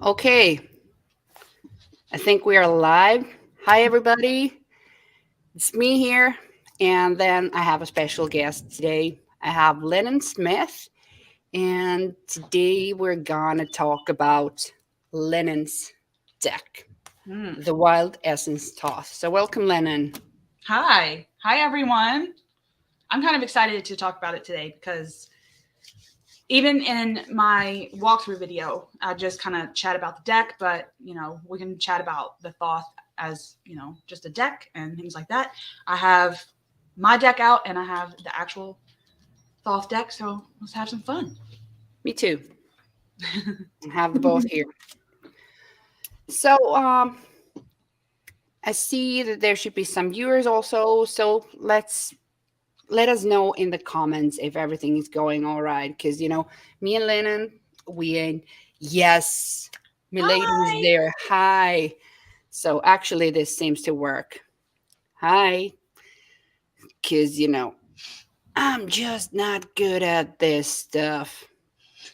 Okay, I think we are live. Hi, everybody. It's me here. And then I have a special guest today. I have Lennon Smith. And today we're going to talk about Lennon's deck, Mm. the Wild Essence Toss. So, welcome, Lennon. Hi everyone. I'm kind of excited to talk about it today because even in my walkthrough video, I just kind of chat about the deck, but we can chat about the Thoth as just a deck and things like that. I have my deck out and I have the actual Thoth deck, so let's have some fun. Me too. I have the both here. So, I see that there should be some viewers also. So, let us know in the comments if everything is going all right. Because, me and Lennon, we ain't, yes, Milady is Hi. there. Hi. So actually, this seems to work. Hi. Because, I'm just not good at this stuff.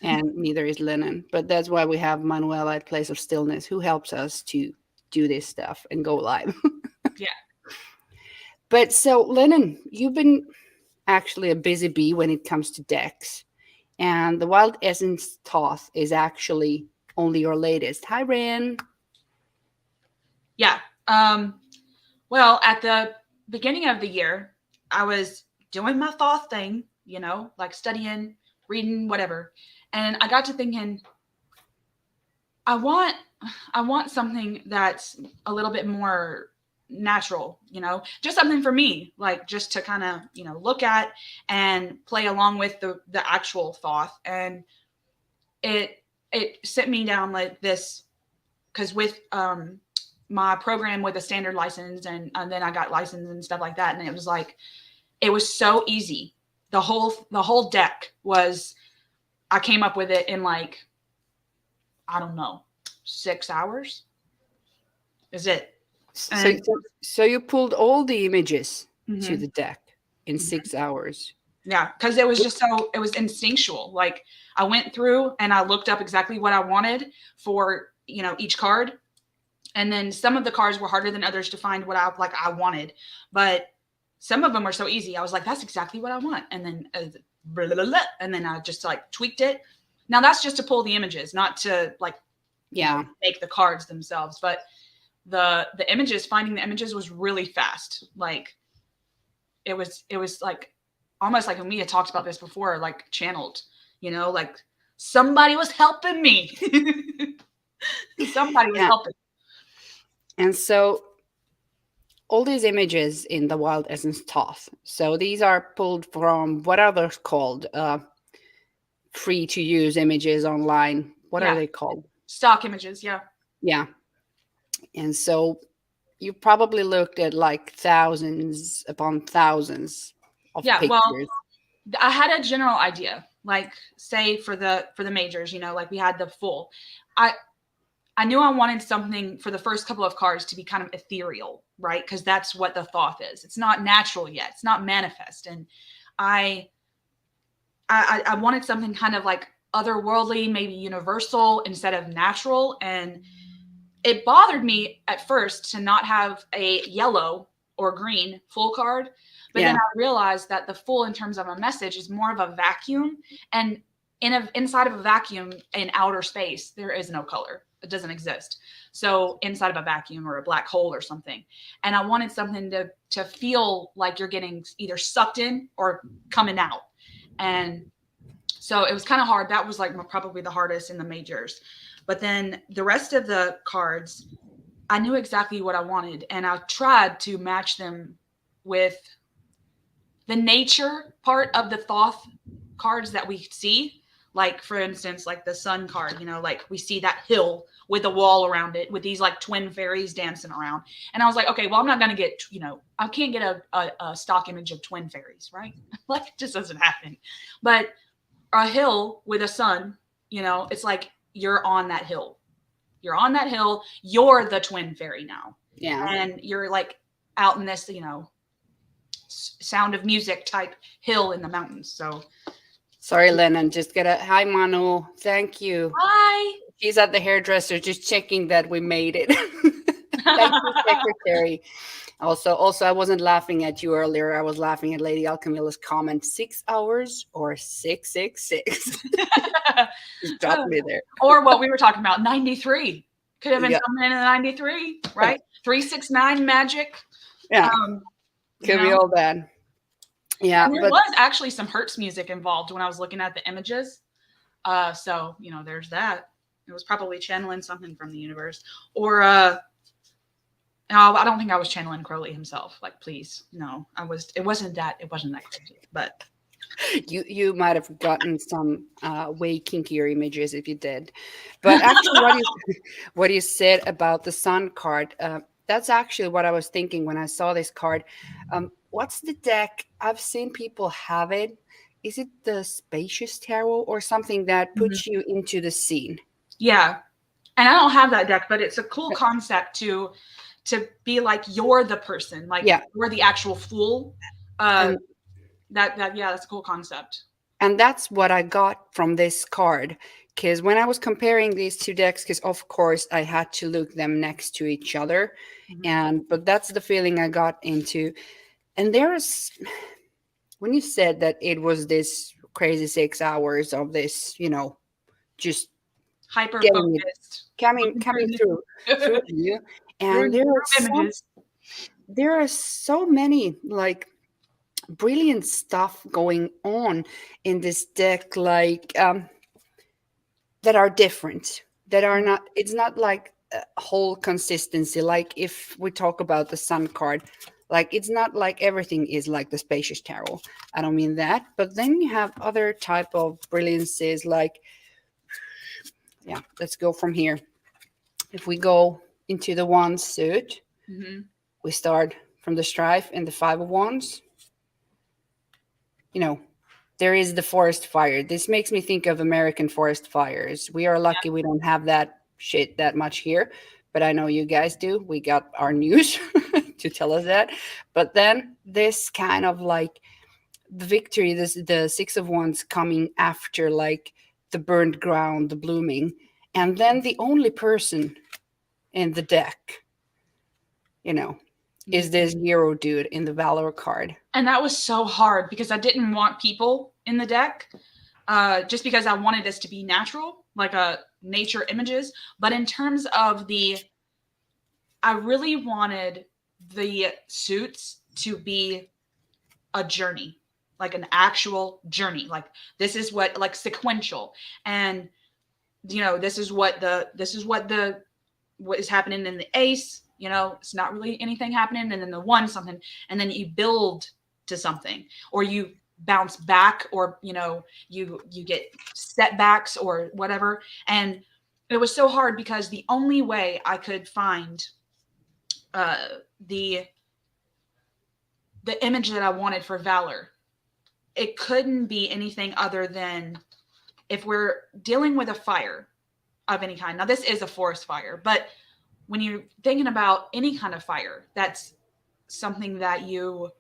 And neither is Lennon. But that's why we have Manuela at Place of Stillness, who helps us to do this stuff and go live. Yeah. But so, Lennon, you've been actually a busy bee when it comes to decks. And the Wild Essence Toth is actually only your latest. Hi, Ren. Yeah. Um well, at the beginning of the year, I was doing my Thoth thing, like studying, reading, whatever. And I got to thinking, I want I want something that's a little bit more natural, just something for me, like just to kind of, look at and play along with the actual Thoth. And it it sent me down like this because with my program with a standard license and then I got licensed and stuff like that, and it was like it was so easy. The whole deck was, I came up with it in like, I don't know, 6 hours is it. So, And so you pulled all the images to mhm, the deck in mhm. 6 hours. Yeah, because it was just so, it was instinctual. Like I went through and I looked up exactly what I wanted for each card, and then some of the cards were harder than others to find what I wanted, but some of them were so easy. I was like, that's exactly what I want, and then blah, blah, blah, and then I just like tweaked it. Now that's just to pull the images, not to like Yeah. make the cards themselves, but the images, finding the images was really fast. Like it was like almost like when we had talked about this before, like channeled, like somebody was helping me. Somebody was Yeah. helping. And so all these images in the Wild Essence Toth. So these are pulled from what are those called? Free to use images online. What are Yeah, they called? stock images. Yeah. Yeah. And so you probably looked at like thousands upon thousands of Yeah, well, pictures. I had a general idea. Like say for the majors, like we had the full. I I knew I wanted something for the first couple of cards to be kind of ethereal, right? Because that's what the Thoth is. It's not natural yet. It's not manifest. And I I wanted something kind of like otherworldly, maybe universal instead of natural. And it bothered me at first to not have a yellow or green full card. But then Yeah. I realized that the full, in terms of a message, is more of a vacuum. And inside of a vacuum in outer space, there is no color. It doesn't exist. So inside of a vacuum or a black hole or something. And I wanted something to feel like you're getting either sucked in or coming out. And so it was kind of hard. That was like probably the hardest in the majors. But then the rest of the cards, I knew exactly what I wanted, and I tried to match them with the nature part of the Thoth cards that we see. Like for instance, like the sun card, like we see that hill with a wall around it with these like twin fairies dancing around. And I was like, okay, well, I'm not gonna get, I can't get a stock image of twin fairies, right? Like it just doesn't happen. But a hill with a sun, it's like you're on that hill. You're on that hill. You're the twin fairy now. Yeah. And you're like out in this, sound of music type hill in the mountains. So, Sorry, Lennon. Just get a hi, Manu. Thank you. hi. He's at the hairdresser just checking that we made it. Thank you, secretary. Also, I wasn't laughing at you earlier. I was laughing at Lady Alchemila's comment: 6 hours or 666. Just dropped me there. Or what we were talking about, 93. Could have been Yeah. something in the 93, right? 369 magic. Yeah, You could be know? all that. Yeah, And there but was actually some Hertz music involved when I was looking at the images. So, there's that. It was probably channeling something from the universe. Or no, I don't think I was channeling Crowley himself. Like, please, no. It wasn't that crazy. But you might have gotten some way kinkier images if you did. But actually, what you said about the sun card, that's actually what I was thinking when I saw this card. What's the deck? I've seen people have it. Is it the Spacious Tarot or something that Mhm. puts you into the scene? Yeah. And I don't have that deck, but it's a cool concept to be like you're the person, like Yeah. you're the actual fool. And That's a cool concept. And that's what I got from this card. Because when I was comparing these two decks, because of course I had to look them next to each other, but that's the feeling I got into. And there's when you said that it was this crazy 6 hours of this, just Hyper getting it focused. coming through you, and Images. there are so many like brilliant stuff going on in this deck, like that are different, that are not, it's not like a whole consistency. Like if we talk about the sun card, like it's not like everything is like the Spacious Tarot. I don't mean that, but then you have other type of brilliances, like, yeah, let's go from here. If we go into the Wands suit, we start from the Strife and the Five of Wands. There is the forest fire. This makes me think of American forest fires. We are lucky we don't have that shit that much here, but I know you guys do. We got our news to tell us that. But then this kind of like the victory, the Six of Wands coming after like the burned ground, the blooming, and then the only person in the deck, is this hero dude in the Valor card. And that was so hard because I didn't want people in the deck, just because I wanted this to be natural, like nature images. But in terms of I really wanted the suits to be a journey, like an actual journey. Like this is what, like sequential, and this is what what is happening in the ace. It's not really anything happening, and then the one something, and then you build to something, or you bounce back, or you get setbacks or whatever. And it was so hard because the only way I could find the image that I wanted for Valor, it couldn't be anything other than, if we're dealing with a fire of any kind. Now this is a forest fire, but when you're thinking about any kind of fire, that's something that you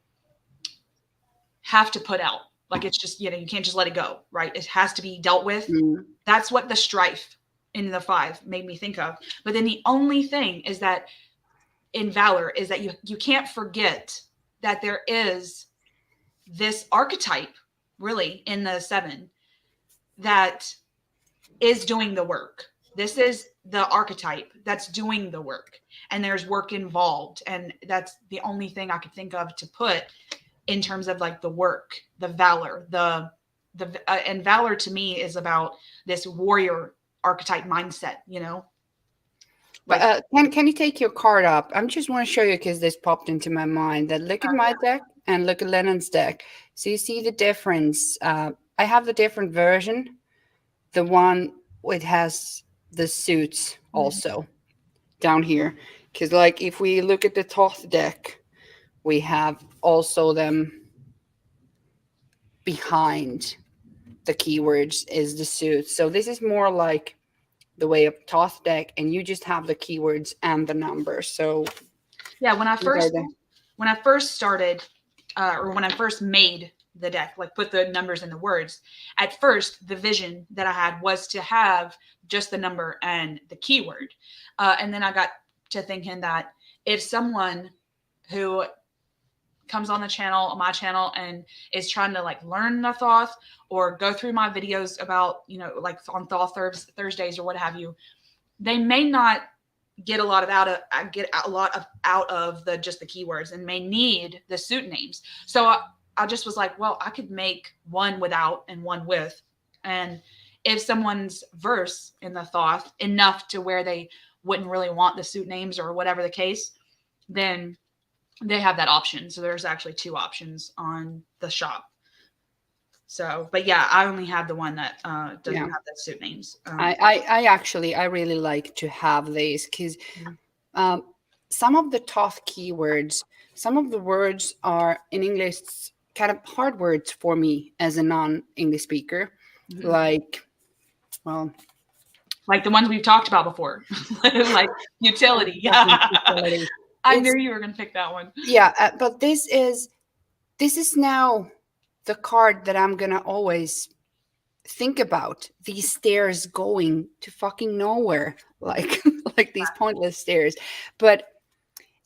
have to put out. Like it's just, you can't just let it go, right? It has to be dealt with. That's what the Strife in the Five made me think of. But then the only thing is that in Valor is that you can't forget that there is this archetype really in the Seven that is doing the work. This is the archetype that's doing the work, and there's work involved. And that's the only thing I could think of to put in terms of like the work, the Valor, and Valor to me is about this warrior archetype mindset, But can you take your card up? I just want to show you, because this popped into my mind, that look at my deck and look at Lennon's deck. So you see the difference. I have the different version. The one it has the suits also down here. Because like if we look at the Thoth deck, we have also them behind the keywords is the suits. So this is more like the way of Thoth deck, and you just have the keywords and the numbers. So yeah, when I first started, or when I first made the deck, like put the numbers in the words. At first, the vision that I had was to have just the number and the keyword. And then I got to thinking that if someone who comes on the channel, on my channel, and is trying to like learn the Thoth or go through my videos about, like on Thoth Thursdays or what have you, they may not get a lot of out of the just the keywords and may need the suit names. So I just was like, well, I could make one without and one with. And if someone's verse in the Thoth enough to where they wouldn't really want the suit names or whatever the case, then they have that option. So there's actually 2 options on the shop. So, but yeah, I only have the one that doesn't have the suit names. I really like to have these because some of the Thoth keywords, some of the words are in English kind of hard words for me as a non-English speaker. Mm-hmm. Like the ones we've talked about before, like utility. Utility. I knew you were going to pick that one. Yeah, but this is now the card that I'm going to always think about. These stairs going to fucking nowhere, like these pointless stairs.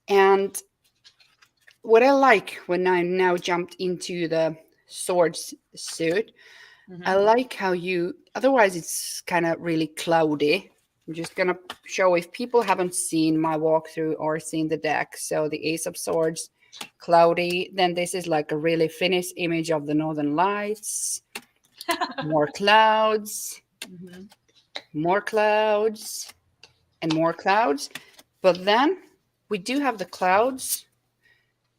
And what I like when I now jumped into the swords suit, I like how otherwise it's kind of really cloudy. I'm just going to show if people haven't seen my walkthrough or seen the deck. So the Ace of Swords, cloudy. Then this is like a really finished image of the Northern Lights. More clouds, more clouds, and more clouds. But then we do have the clouds.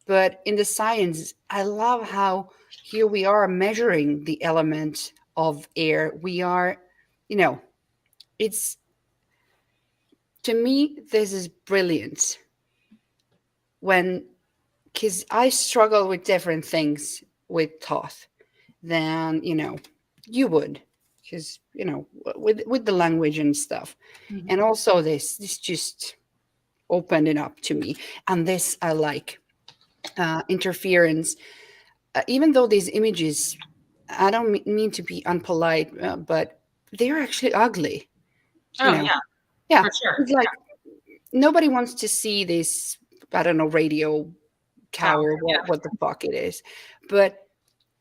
But in the science, I love how here we are measuring the element of air. We are, it's, to me, this is brilliant. Because I struggle with different things with Thoth than, you would. Because, with the language and stuff. Mm-hmm. And also this just opened it up to me. And this I like. Interference. Even though these images, I don't mean to be unpolite, but they're actually ugly. Yeah, for sure. It's like nobody wants to see this, I don't know, radio tower, what the fuck it is. But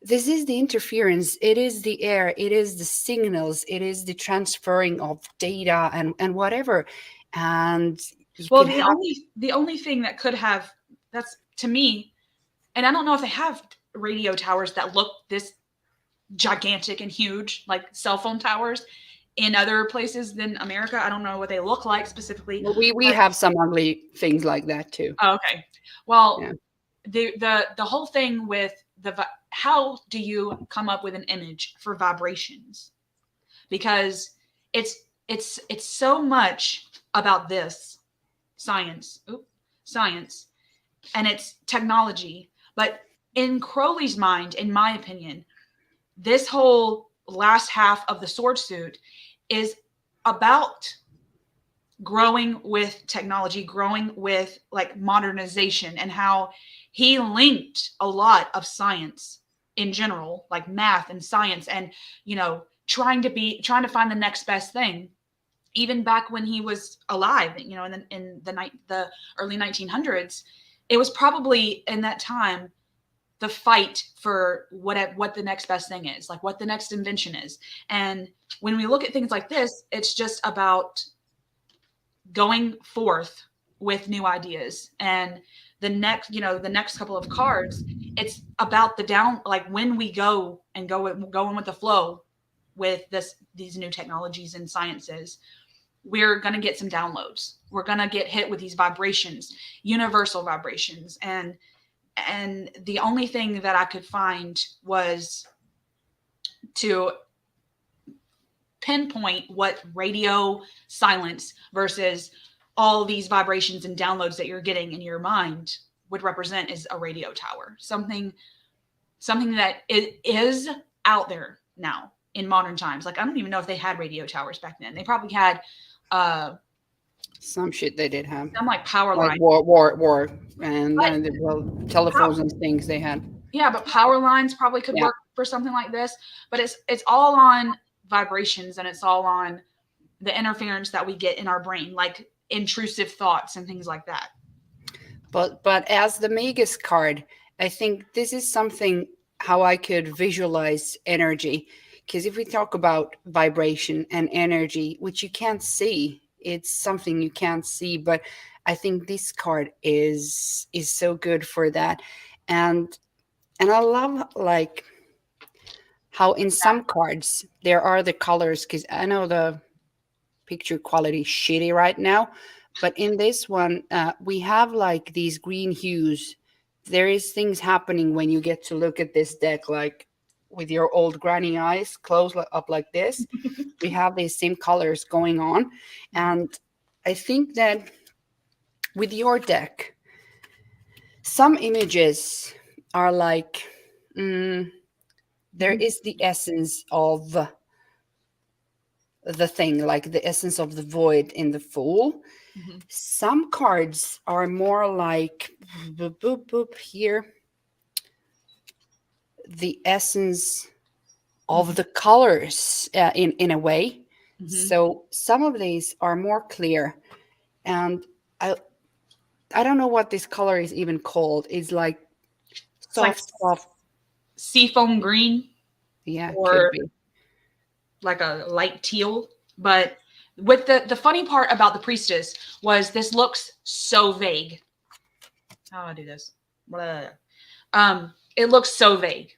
this is the interference. It is the air. It is the signals. It is the transferring of data and whatever. And the only thing that could have, that's to me, and I don't know if they have radio towers that look this gigantic and huge, like cell phone towers in other places than America. I don't know what they look like specifically. Well, we have some ugly things like that too. Oh, okay. Well, the whole thing with how do you come up with an image for vibrations? Because it's so much about this science, and it's technology. But in Crowley's mind, in my opinion, this whole last half of the sword suit is about growing with technology, growing with like modernization, and how he linked a lot of science in general, like math and science, and trying to find the next best thing. Even back when he was alive, in the early 1900s, it was probably in that time the fight for what the next best thing is, like what the next invention is. And when we look at things like this, it's just about going forth with new ideas. And the next couple of cards, it's about when we go in with the flow with these new technologies and sciences, we're going to get some downloads. We're going to get hit with these vibrations, universal vibrations. And the only thing that I could find was to pinpoint what radio silence versus all these vibrations and downloads that you're getting in your mind would represent is a radio tower. Something that is out there now in modern times. Like, I don't even know if they had radio towers back then. They probably had some shit they did have. Some like power like line. war and telephones and things they had. Yeah, but power lines probably could Yeah. work for something like this. But it's all on vibrations, and it's all on the interference that we get in our brain, like intrusive thoughts and things like that. But as the Magus card, I think this is something how I could visualize energy. Because if we talk about vibration and energy, which you can't see, it's something you can't see. But I think this card is so good for that. And and I love like how in some cards there are the colors, because I know the picture quality is shitty right now, but in this one we have like these green hues. There is things happening when you get to look at this deck, like with your old granny eyes closed up like this. We have these same colors going on, and I think that with your deck some images are like there is the essence of the thing, like the essence of the void in the Fool. Mm-hmm. Some cards are more like boop, boop, boop, here, the essence of the colors in a way. Mm-hmm. So some of these are more clear, and I I don't know what this color is even called. It's like It's like soft. seafoam green Yeah, could or be. like a light teal. But with the funny part about the priestess was this looks so vague. How do I do this? It looks so vague.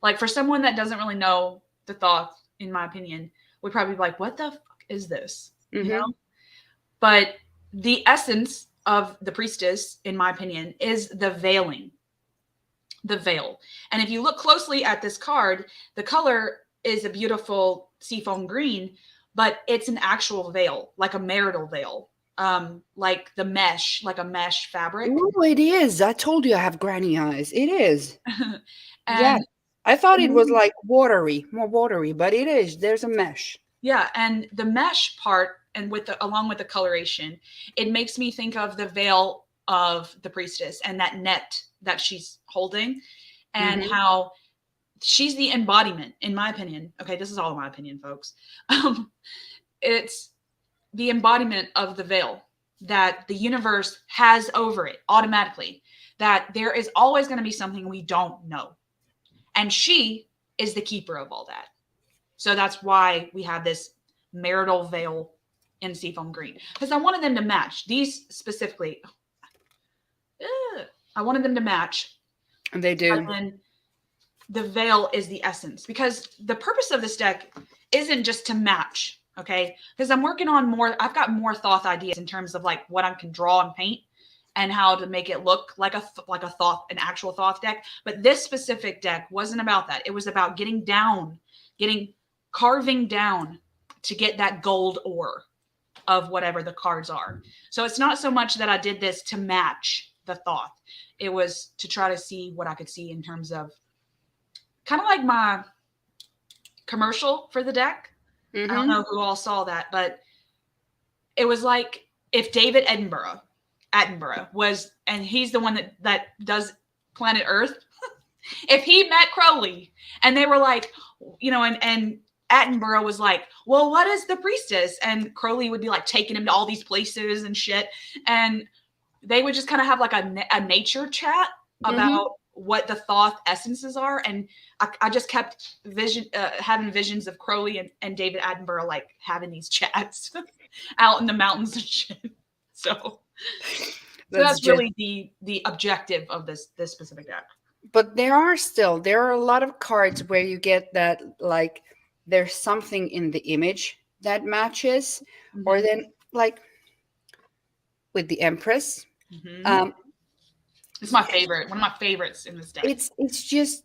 Like for someone that doesn't really know the Thoth, in my opinion, would probably be like, "What the fuck is this?" You Mm-hmm. know. But the essence of the priestess, in my opinion, is the veiling, the veil. And if you look closely at this card, the color is a beautiful seafoam green, but it's an actual veil, like a marital veil, like the mesh, like a mesh fabric. Oh, it is. I told you I have granny eyes. It is. Yeah. And I thought it was like watery, more watery, but it is. There's a mesh. yeah, and the mesh part, and with the along with the coloration, it makes me think of the veil of the priestess and that net that she's holding, and Mm-hmm. how she's the embodiment, in my opinion. Okay, this is all my opinion, folks. It's the embodiment of the veil that the universe has over it automatically. That there is always going to be something we don't know, and she is the keeper of all that. So that's why we have this marital veil in seafoam green, because I wanted them to match these specifically. I wanted them to match, And they but do. then the veil is the essence, because the purpose of this deck isn't just to match. Okay, because I'm working on more. I've got more Thoth ideas in terms of like what I can draw and paint, and how to make it look like a Thoth, an actual Thoth deck. But this specific deck wasn't about that. It was about getting down, getting carving down to get that gold ore of whatever the cards are. So it's not so much that I did this to match the Thoth. It was to try to see what I could see in terms of kind of like my commercial for the deck. I don't Mm-hmm. know who all saw that, but it was like if David Attenborough was, and he's the one that does Planet Earth. If he met Crowley and they were like, and Attenborough was like, well, what is the priestess? And Crowley would be like taking him to all these places and shit. And they would just kind of have like a nature chat Mm-hmm. about what the Thoth essences are. And I just kept having visions of Crowley and David Attenborough like having these chats out in the mountains and shit. So That's that's just. really the objective of this specific deck. But there are a lot of cards where you get that like there's something in the image that matches, or Mm-hmm. then like with the Empress. Mm-hmm. Um, It's my favorite, one of my favorites in this deck. it's just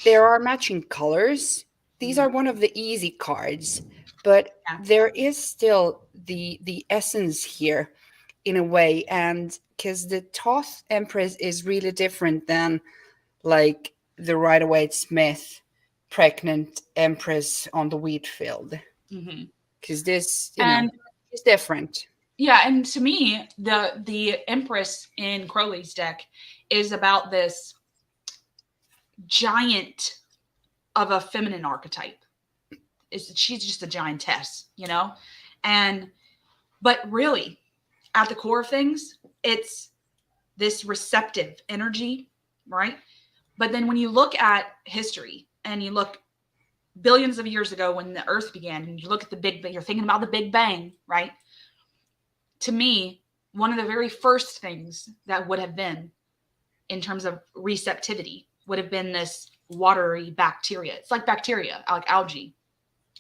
there are matching colors. These Mhm. are one of the easy cards, but Yeah. there is still the essence here in a way, and because the Toth Empress is really different than like the Rider Waite Smith pregnant Empress on the wheat field, Mm-hmm. because this And is different. yeah, and to me, the Empress in Crowley's deck is about this. giant of a feminine archetype. She's just a giantess, and but really at the core of things, it's this receptive energy, right? But then when you look at history and you look billions of years ago when the earth began, and you look at the big bang, you're thinking about the big bang, right? To me, one of the very first things that would have been in terms of receptivity would have been this watery bacteria. It's like bacteria, like algae,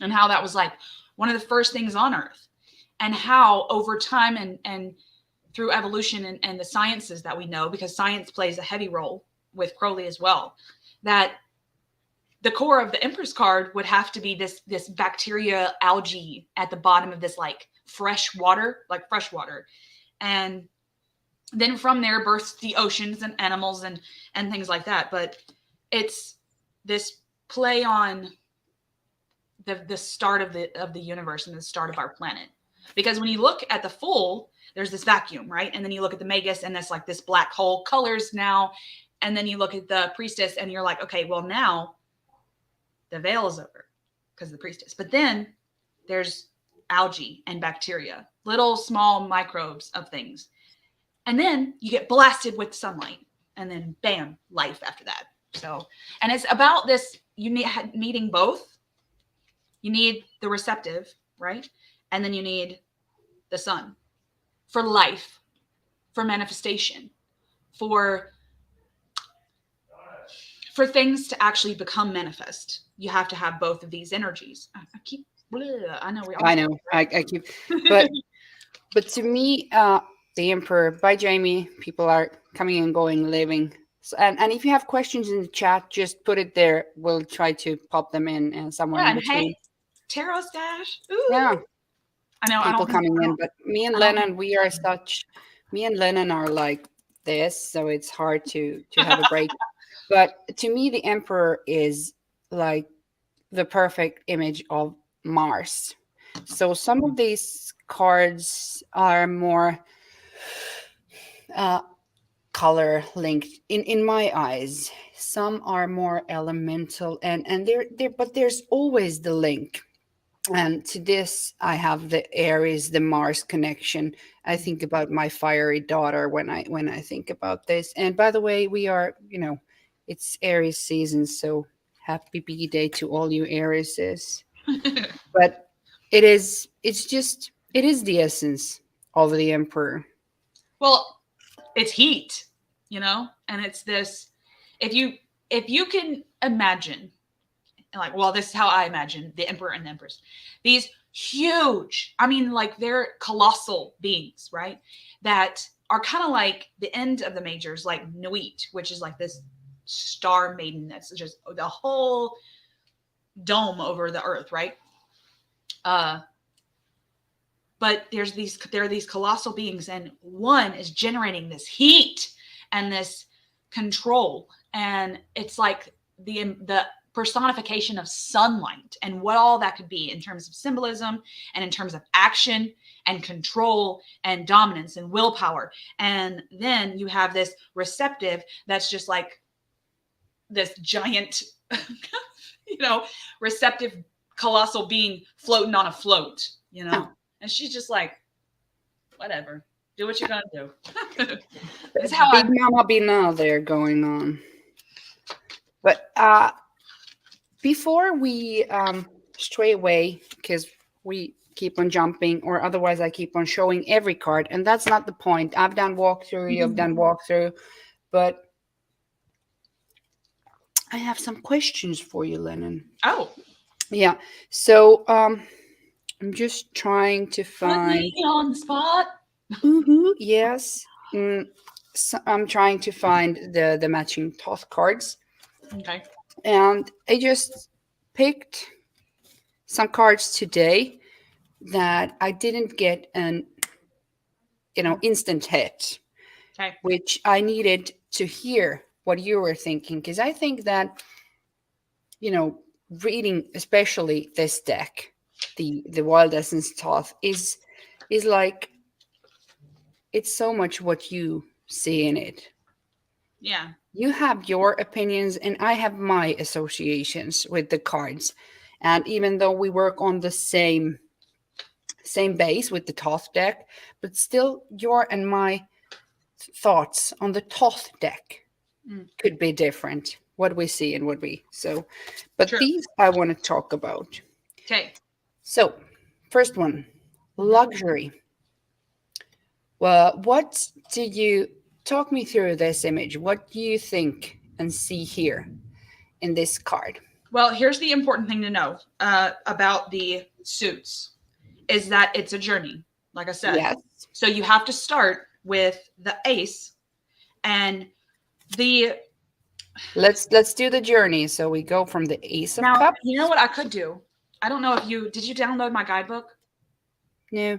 and how that was like one of the first things on earth, and how over time and through evolution and the sciences that we know, because science plays a heavy role with Crowley as well, that the core of the Empress card would have to be this bacteria algae at the bottom of this like fresh water. And then from there births the oceans and animals and things like that. But it's this play on the start of the universe and the start of our planet. Because when you look at the Fool, there's this vacuum, right? And then you look at the Magus and that's like this black hole colors now. And then you look at the Priestess and you're like, okay, well now the veil is over because of the Priestess. But then there's algae and bacteria, little small microbes of things. And then you get blasted with sunlight and then bam, life after that. So, and it's about this, needing both. You need the receptive, right? And then you need the sun for life, for manifestation, for things to actually become manifest. You have to have both of these energies. I know we all. I know. I keep, but to me, the Emperor by Jamie. People are coming and going, living. So, and if you have questions in the chat, just put it there. We'll try to pop them in somewhere in and between. hey, Tarot Stash. Ooh. Yeah, I know. people coming in, but me and Lennan, me and Lennan are like this, so it's hard to have a break. But to me, the Emperor is like the perfect image of Mars. So some of these cards are more color linked in my eyes. Some are more elemental, and they're but there's always the link. And to this, I have the Aries, the Mars connection. I think about my fiery daughter when I think about this. And by the way, we are, it's Aries season, so happy B-Day to all you Arieses. But it is the essence of the Emperor. Well, it's heat, and it's this. If you can imagine, like, well, this is how I imagine the Emperor and the Empress. These huge, like they're colossal beings, right? That are kind of like the end of the majors, like Nuit, which is like this star maiden that's just the whole dome over the earth, right? But there are these colossal beings, and one is generating this heat and this control, and it's like the personification of sunlight and what all that could be in terms of symbolism and in terms of action and control and dominance and willpower. And then you have this receptive that's just like this giant, receptive colossal being floating on a float, and she's just like, whatever, do what you're gonna do. It's how Big Mama be now there going on. But before we stray away, because we keep on jumping, or otherwise I keep on showing every card, and that's not the point. I've done walkthrough, you've done walkthrough, but I have some questions for you, Lennan. Oh, yeah. So I'm just trying to find. Put me on the spot. Yes. So I'm trying to find the matching Thoth cards. Okay. And I just picked some cards today that I didn't get an instant hit. Okay. Which I needed to hear what you were thinking, because I think that reading especially this deck, the Wild Essence Thoth, is like, it's so much what you see in it. Yeah. You have your opinions, and I have my associations with the cards. And even though we work on the same base with the Thoth deck, but still your and my thoughts on the Thoth deck Mm. could be different. What we see and what we so, but True. these I want to talk about. Okay. So, first one, luxury. Well, what do you talk me through this image? What do you think and see here in this card? Well, here's the important thing to know about the suits is that it's a journey, like I said. Yes. So you have to start with the ace and the Let's do the journey. So we go from the Ace of now, Cups. you know what I could do? I don't know if did you download my guidebook? No.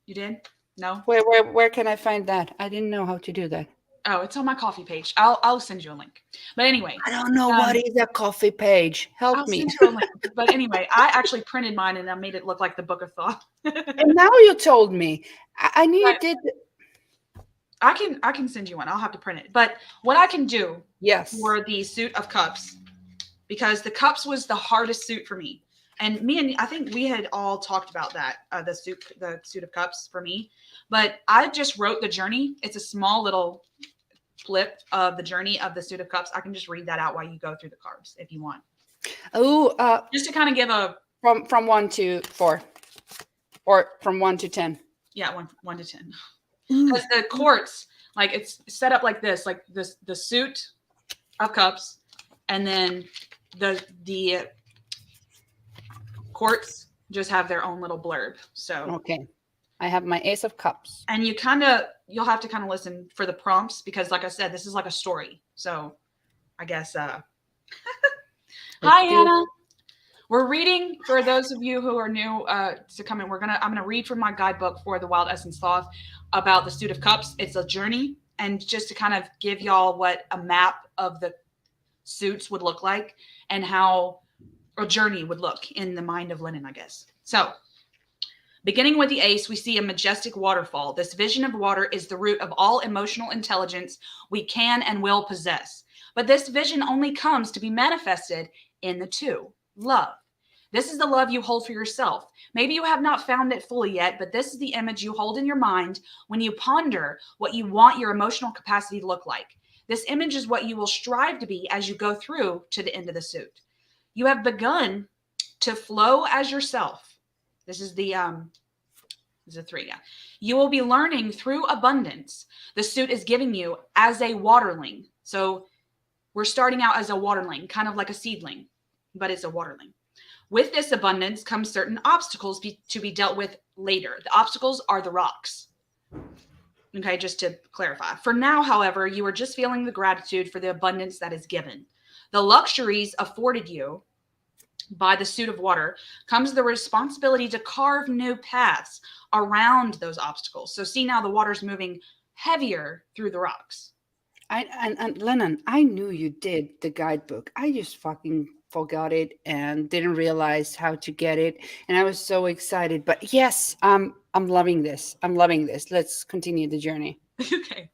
You did? No? Where can I find that? I didn't know how to do that. Oh, it's on my coffee page. I'll send you a link. But anyway, I don't know what is a coffee page. Help I'll me. send you a link. But anyway, I actually printed mine and I made it look like the Book of Thoth. And now you told me. I knew you But did. I can send you one. I'll have to print it. But what I can do Yes. for the suit of cups, because the cups was the hardest suit for me. And I think we had all talked about that, the suit of cups for me. But I just wrote the journey. It's a small little flip of the journey of the suit of cups. I can just read that out while you go through the cards if you want. Oh, Just to kind of give a from 1 to 4, or from 1 to 10. yeah, one to 10. Because the courts, like it's set up like this, like this the suit of cups, and then the courts just have their own little blurb. So Okay. I have my Ace of Cups. and you'll have to kind of listen for the prompts because like I said, this is like a story. So I guess hi Anna. We're reading for those of you who are new to come in. I'm gonna read from my guidebook for the Wild Essence Thoth about the suit of cups. It's a journey, and just to kind of give y'all what a map of the suits would look like and how a journey would look in the mind of Lennan, I guess. So beginning with the ace, we see a majestic waterfall. This vision of water is the root of all emotional intelligence we can and will possess. But this vision only comes to be manifested in the two, love. This is the love you hold for yourself. Maybe you have not found it fully yet, but this is the image you hold in your mind when you ponder what you want your emotional capacity to look like. This image is what you will strive to be as you go through to the end of the suit. You have begun to flow as yourself. This is the 3, yeah. You will be learning through abundance. The suit is giving you as a waterling. So we're starting out as a waterling, kind of like a seedling, but it's a waterling. With this abundance comes certain obstacles to be dealt with later. The obstacles are the rocks. Okay, just to clarify. For now, however, you are just feeling the gratitude for the abundance that is given. The luxuries afforded you by the suit of water comes the responsibility to carve new paths around those obstacles. So see now the water's moving heavier through the rocks. And Lennon, I knew you did the guidebook. I just fucking forgot it and didn't realize how to get it. And I was so excited. But yes, I'm loving this. I'm loving this. Let's continue the journey. Okay.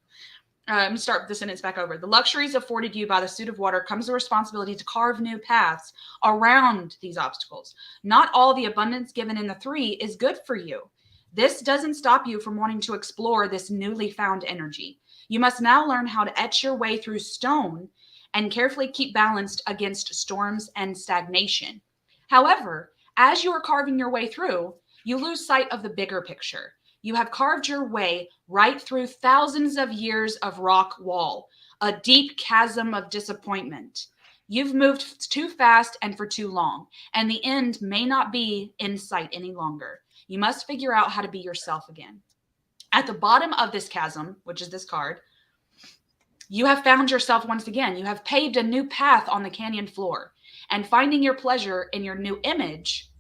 I'm going to start the sentence back over. The luxuries afforded you by the suit of water comes the responsibility to carve new paths around these obstacles. Not all the abundance given in the 3 is good for you. This doesn't stop you from wanting to explore this newly found energy. You must now learn how to etch your way through stone and carefully keep balanced against storms and stagnation. However, as you are carving your way through, you lose sight of the bigger picture. You have carved your way right through thousands of years of rock wall, a deep chasm of disappointment. You've moved too fast and for too long, and the end may not be in sight any longer. You must figure out how to be yourself again. At the bottom of this chasm, which is this card, you have found yourself once again. You have paved a new path on the canyon floor, and finding your pleasure in your new image,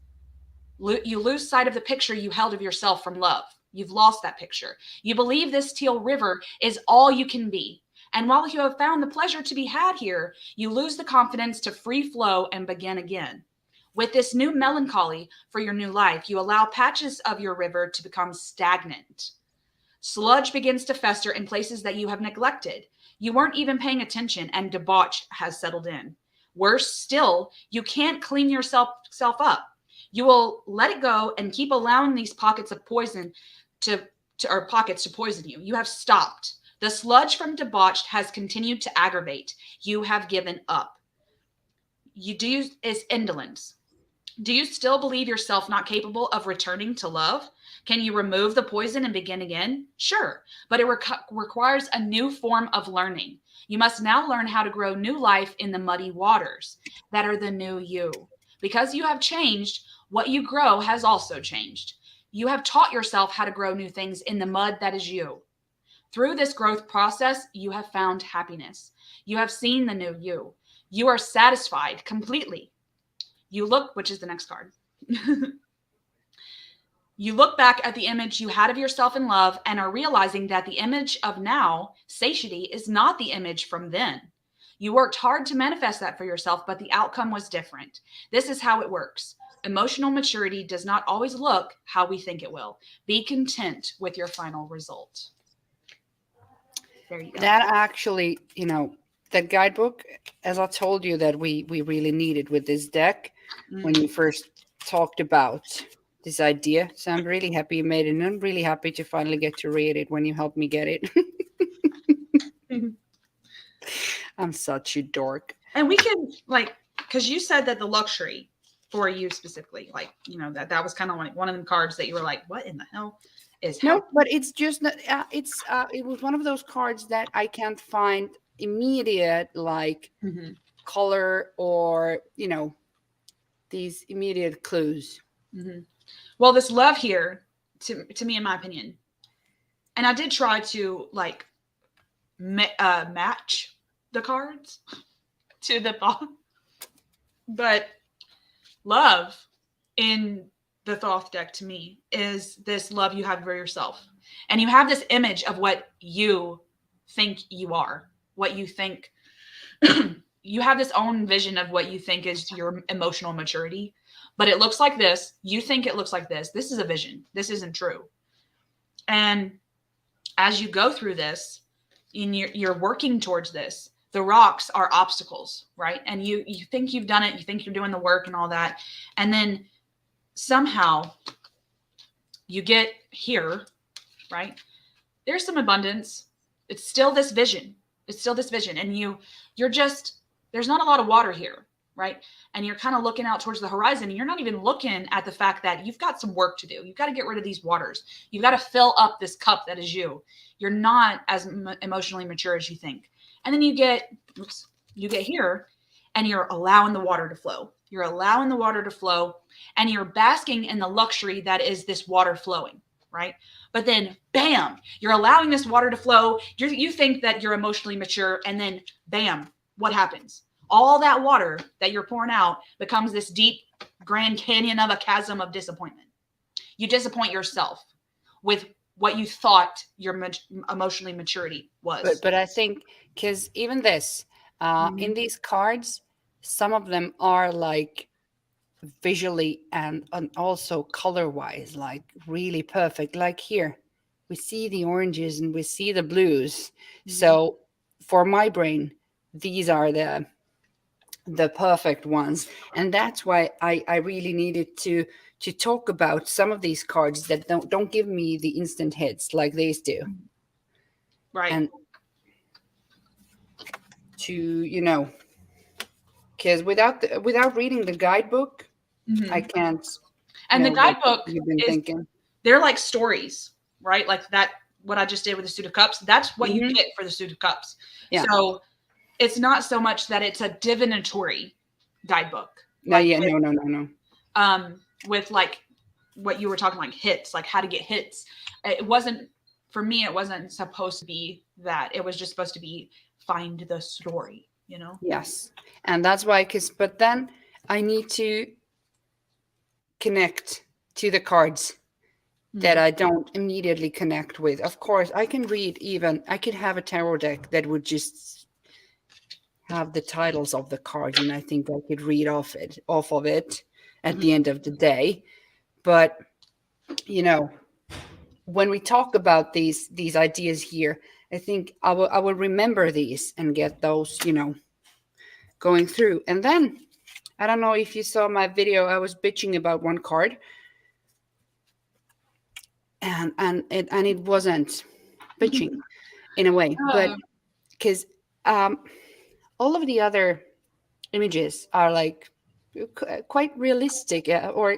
you lose sight of the picture you held of yourself from love. You've lost that picture. You believe this teal river is all you can be. And while you have found the pleasure to be had here, you lose the confidence to free flow and begin again. With this new melancholy for your new life, you allow patches of your river to become stagnant. Sludge begins to fester in places that you have neglected. You weren't even paying attention, and debauch has settled in. Worse still, you can't clean yourself up. You will let it go and keep allowing these pockets of poison or pockets to poison you. You have stopped. The sludge from debauched has continued to aggravate. You have given up. Is indolence. Do you still believe yourself not capable of returning to love? Can you remove the poison and begin again? Sure, but it requires a new form of learning. You must now learn how to grow new life in the muddy waters that are the new you. Because you have changed, what you grow has also changed. You have taught yourself how to grow new things in the mud that is you. Through this growth process, you have found happiness. You have seen the new you. You are satisfied completely. You look, which is the next card. You look back at the image you had of yourself in love and are realizing that the image of now, satiety, is not the image from then. You worked hard to manifest that for yourself, but the outcome was different. This is how it works. Emotional maturity does not always look how we think it will. Be content with your final result. There you go. That actually, that guidebook, as I told you, that we really needed with this deck when you first talked about this idea. So I'm really happy you made it, and I'm really happy to finally get to read it when you helped me get it. I'm such a dork. And we can, because you said that the luxury for you specifically, that was kind of like one of them cards that you were like, what in the hell is happening? No, but it's just not, it was one of those cards that I can't find immediate color or these immediate clues. Well, this love here, to me, in my opinion, and I did try to match the cards to the thought, but love in the Thoth deck to me is this love you have for yourself, and you have this image of what you think you are, what you think. You have this own vision of what you think is your emotional maturity, but it looks like this. You think it looks like this. This is a vision. This isn't true. And as you go through this, and you're working towards this, the rocks are obstacles, right? And you think you've done it. You think you're doing the work and all that. And then somehow you get here, right? There's some abundance. It's still this vision. And you're just, there's not a lot of water here, right? And you're kind of looking out towards the horizon, and you're not even looking at the fact that you've got some work to do. You've got to get rid of these waters. You've got to fill up this cup that is you. You're not as emotionally mature as you think. And then you get here, and you're allowing the water to flow. You're allowing the water to flow, and you're basking in the luxury that is this water flowing, right? But then, bam, you're allowing this water to flow. You think that you're emotionally mature, and then, bam, what happens? All that water that you're pouring out becomes this deep Grand Canyon of a chasm of disappointment. You disappoint yourself with what you thought your emotionally maturity was. But I think, because even this, in these cards, some of them are visually and also color-wise, really perfect. Like here, we see the oranges and we see the blues. So for my brain, these are the perfect ones, and that's why I really needed to talk about some of these cards that don't give me the instant hits like these do, right? And to because without reading the guidebook, I can't. And the guidebook you've been thinking, they're like stories, right? Like that. What I just did with the Suit of Cups, that's what you get for the Suit of Cups. Yeah. So it's not so much that it's a divinatory guidebook. No. With what you were talking, like hits, like how to get hits. It wasn't, for me, it wasn't supposed to be that. It was just supposed to be find the story, Yes. And that's why, but then I need to connect to the cards that I don't immediately connect with. Of course, I can I could have a tarot deck that would just have the titles of the cards, and I think I could read off of it at the end of the day. But when we talk about these ideas here, I think I will remember these and get those, going through. And then I don't know if you saw my video. I was bitching about one card, and it wasn't bitching in a way, but Uh, because all of the other images are like quite realistic, or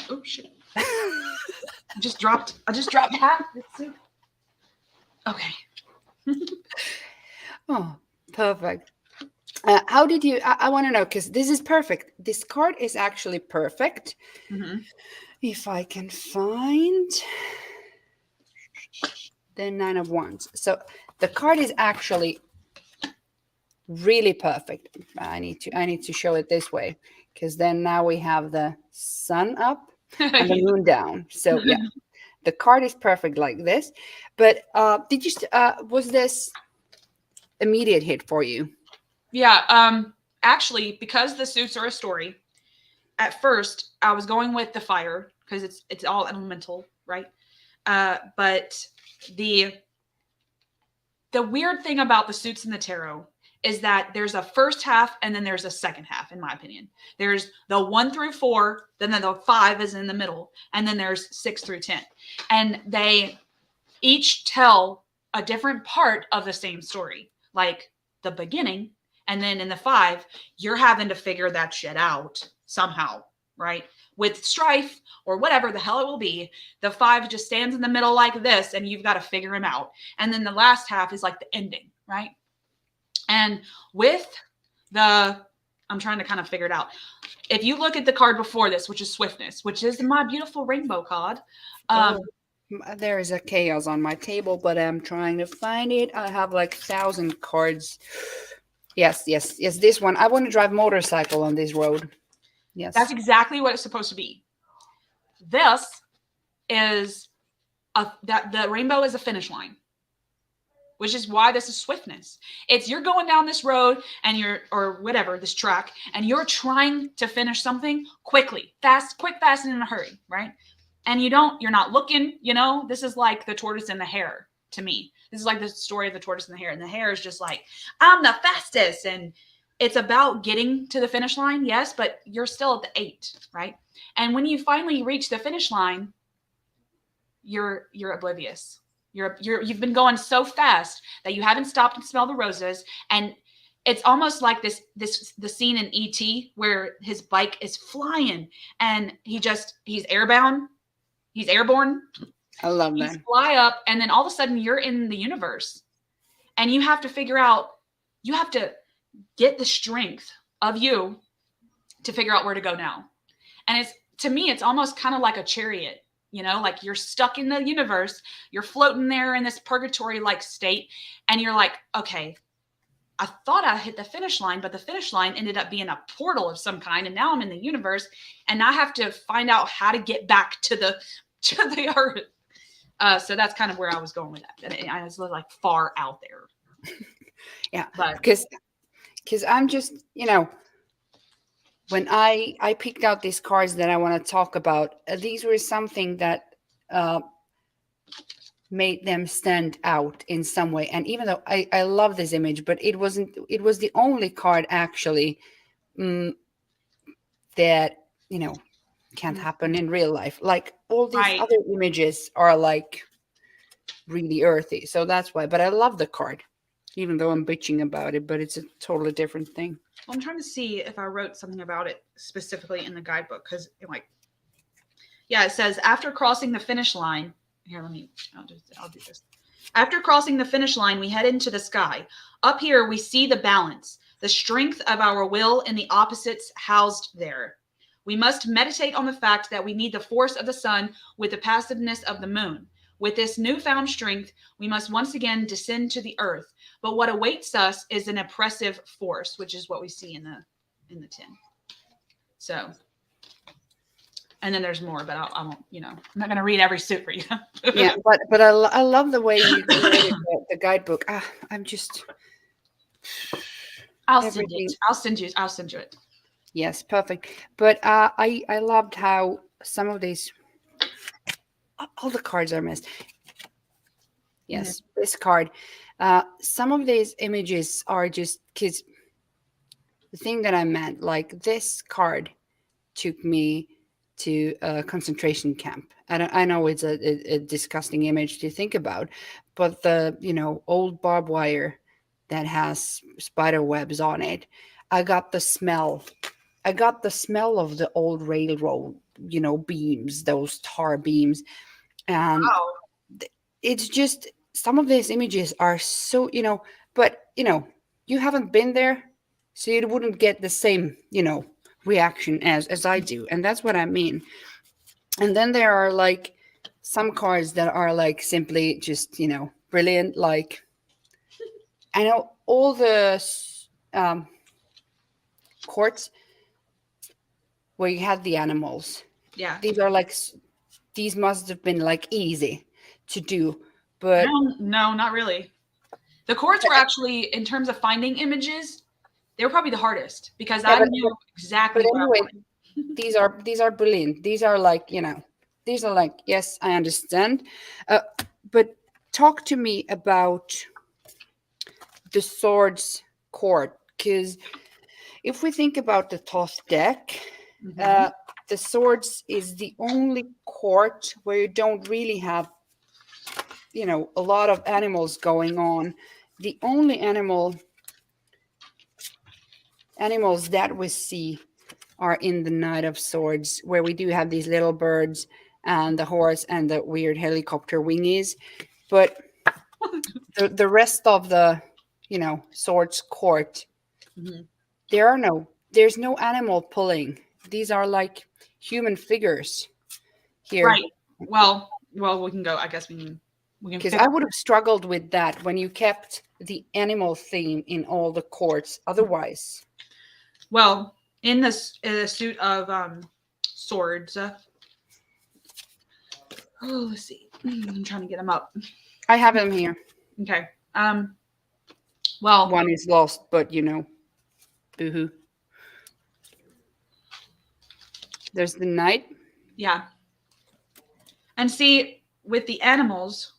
oh shit! I just dropped half the soup. Okay. oh, perfect. How did you? I want to know, because this is perfect. This card is actually perfect. Hmm. If I can find the Nine of Wands. So the card is actually really perfect. I need to show it this way, because then now we have the sun up and the moon down. So yeah, the card is perfect like this. But did you was this immediate hit for you? Yeah. Actually, because the suits are a story, at first I was going with the fire because it's all elemental, right? But the the weird thing about the suits in the tarot is that there's a first half and then there's a second half, in my opinion. There's the 1 through 4, then the 5 is in the middle, and then there's 6 through 10. And they each tell a different part of the same story, like the beginning. And then in the 5, you're having to figure that shit out somehow, right? With strife or whatever the hell it will be. The 5 just stands in the middle like this, and you've got to figure him out. And then the last half is like the ending, right? And with I'm trying to kind of figure it out. If you look at the card before this, which is Swiftness, which is my beautiful rainbow card. Oh, there is a chaos on my table, but I'm trying to find it. I have like 1,000 cards. Yes, yes, yes. This one. I want to drive motorcycle on this road. Yes. That's exactly what it's supposed to be. This is that the rainbow is a finish line, which is why this is Swiftness. It's you're going down this road and or whatever, this track, and you're trying to finish something quickly, quick, fast, and in a hurry, right? And you're not looking, this is like the tortoise and the hare to me. This is like the story of the tortoise and the hare. And the hare is just like, I'm the fastest. And it's about getting to the finish line, yes, but you're still at the 8, right? And when you finally reach the finish line, you're oblivious. You've been going so fast that you haven't stopped and smelled the roses. And it's almost like the scene in E.T. where his bike is flying and he's airbound. He's airborne. I love that. You fly up, and then all of a sudden you're in the universe, and you have to figure out. You have to get the strength of you to figure out where to go now. And to me, it's almost kind of like a chariot. Like you're stuck in the universe. You're floating there in this purgatory-like state, and you're like, okay, I thought I hit the finish line, but the finish line ended up being a portal of some kind, and now I'm in the universe, and I have to find out how to get back to the earth. So that's kind of where I was going with that. And I was like far out there. Yeah, but because I'm just, when I picked out these cards that I want to talk about, these were something that made them stand out in some way. And even though I love this image, but it was the only card actually that can't happen in real life. Like all these right. other images are like really earthy, so that's why. But I love the card, even though I'm bitching about it, but it's a totally different thing. Well, I'm trying to see if I wrote something about it specifically in the guidebook, because it says after crossing the finish line. Here, I'll do this. After crossing the finish line, we head into the sky. Up here, we see the balance, the strength of our will and the opposites housed there. We must meditate on the fact that we need the force of the sun with the passiveness of the moon. With this newfound strength, we must once again descend to the earth. But what awaits us is an oppressive force, which is what we see in the 10. So, and then there's more, but I won't. I'm not going to read every suit for you. Yeah, but I love the way you created the guidebook. I'm just. I'll send you it. Yes, perfect. But I loved how some of these all the cards are missed. Yes, this card. Some of these images are just because the thing that I meant, like this card took me to a concentration camp. And I know it's a disgusting image to think about, but the old barbed wire that has spider webs on it, I got the smell. I got the smell of the old railroad, beams, those tar beams, and Wow. it's just some of these images are so but you haven't been there, so you wouldn't get the same reaction as I do, and that's what I mean. And then there are like some cards that are like simply just brilliant. Like I know all the um, courts where you had the animals. Yeah. These are like these must have been like easy to do, but No, not really. The courts were actually, in terms of finding images, they were probably the hardest because yeah, I knew exactly but what I anyway, wanted. these are brilliant. These are like these are like, yes, I understand, but talk to me about the swords court, because if we think about the Thoth deck, Mhm. the swords is the only court where you don't really have a lot of animals going on. The only animals that we see are in the Knight of Swords, where we do have these little birds and the horse and the weird helicopter wingies. But the rest of the swords court, Mhm. there's no animal pulling. These are like human figures here. Right. Well, we can go. I guess we can Because pick. I would have struggled with that when you kept the animal theme in all the courts. Otherwise, Well, in this suit of swords. Let's see. I'm trying to get them up. I have them here. Okay. Well, One is lost, but boohoo. There's the knight. yeah. And see, with the animals,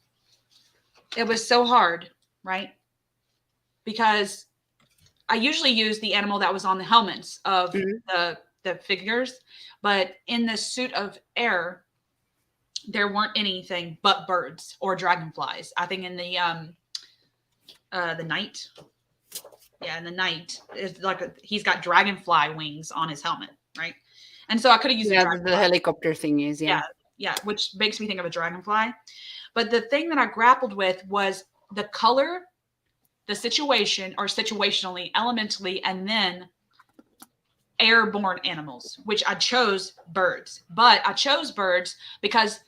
it was so hard, right? Because I usually use the animal that was on the helmets of Mhm. the figures, but in this suit of air, there weren't anything but birds or dragonflies. I think in the night, yeah, in the night is like he's got dragonfly wings on his helmet, right? And so I could have used a Yeah, the dragonfly. helicopter thing is, yeah. Yeah, yeah, which makes me think of a dragonfly. But the thing that I grappled with was the color, the situation, or situationally, elementally, and then airborne animals, which I chose birds. But I chose birds because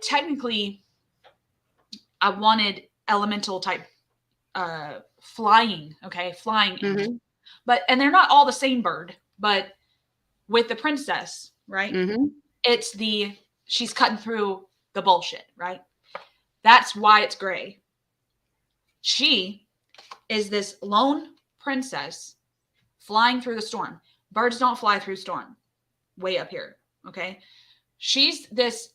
technically I wanted elemental type flying, okay, flying animals. Mm-hmm. But and they're not all the same bird, but with the princess, right? Mm-hmm. It's she's cutting through the bullshit, right? That's why it's gray. She is this lone princess flying through the storm. Birds don't fly through storm. Way up here, okay? She's this.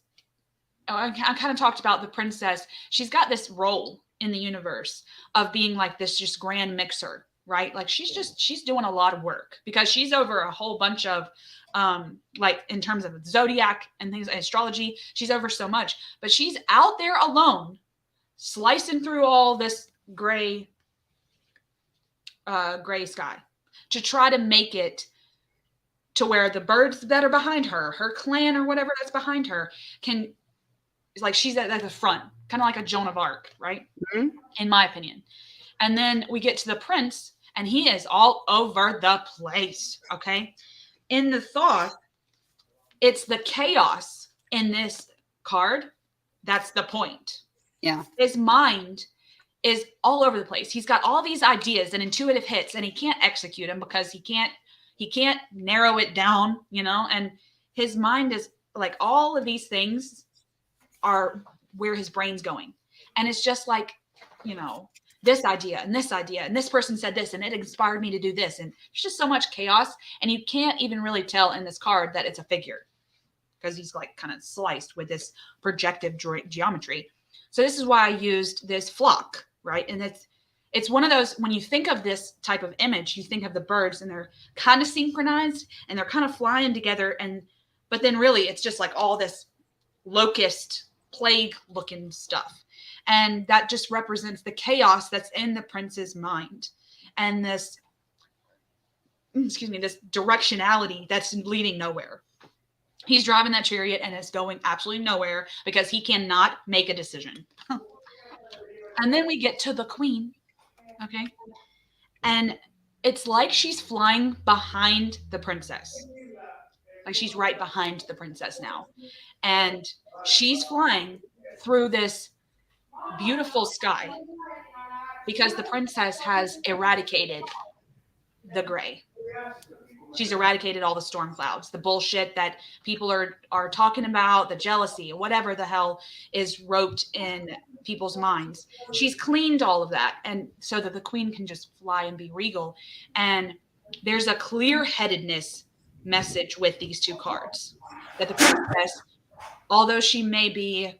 I kind of talked about the princess. She's got this role in the universe of being like this just grand mixer, right? Like she's doing a lot of work because she's over a whole bunch of like in terms of zodiac and things, astrology, she's over so much, but she's out there alone slicing through all this gray sky to try to make it to where the birds that are behind her, her clan or whatever that's behind her, can, like, she's at the front, kind of like a Joan of Arc, right? Mm-hmm. In my opinion. And then we get to the prince, and he is all over the place, okay? In the Thoth, it's the chaos in this card. That's the point. Yeah. His mind is all over the place. He's got all these ideas and intuitive hits, and he can't execute them because he can't narrow it down, and his mind is like, all of these things are where his brain's going. And it's just like, this idea and this idea, and this person said this, and it inspired me to do this. And there's just so much chaos. And you can't even really tell in this card that it's a figure because he's like kind of sliced with this projective geometry. So this is why I used this flock, right? And it's one of those, when you think of this type of image, you think of the birds and they're kind of synchronized and they're kind of flying together. But then really it's just like all this locust plague looking stuff. And that just represents the chaos that's in the prince's mind. And this directionality that's leading nowhere. He's driving that chariot and it's going absolutely nowhere because he cannot make a decision. And then we get to the queen. Okay. And it's like she's flying behind the princess. Like she's right behind the princess now. And she's flying through this beautiful sky because the princess has eradicated the gray. She's eradicated all the storm clouds, the bullshit that people are talking about, the jealousy, whatever the hell is roped in people's minds. She's cleaned all of that, and so that the queen can just fly and be regal. And there's a clear-headedness message with these two cards, that the princess, although she may be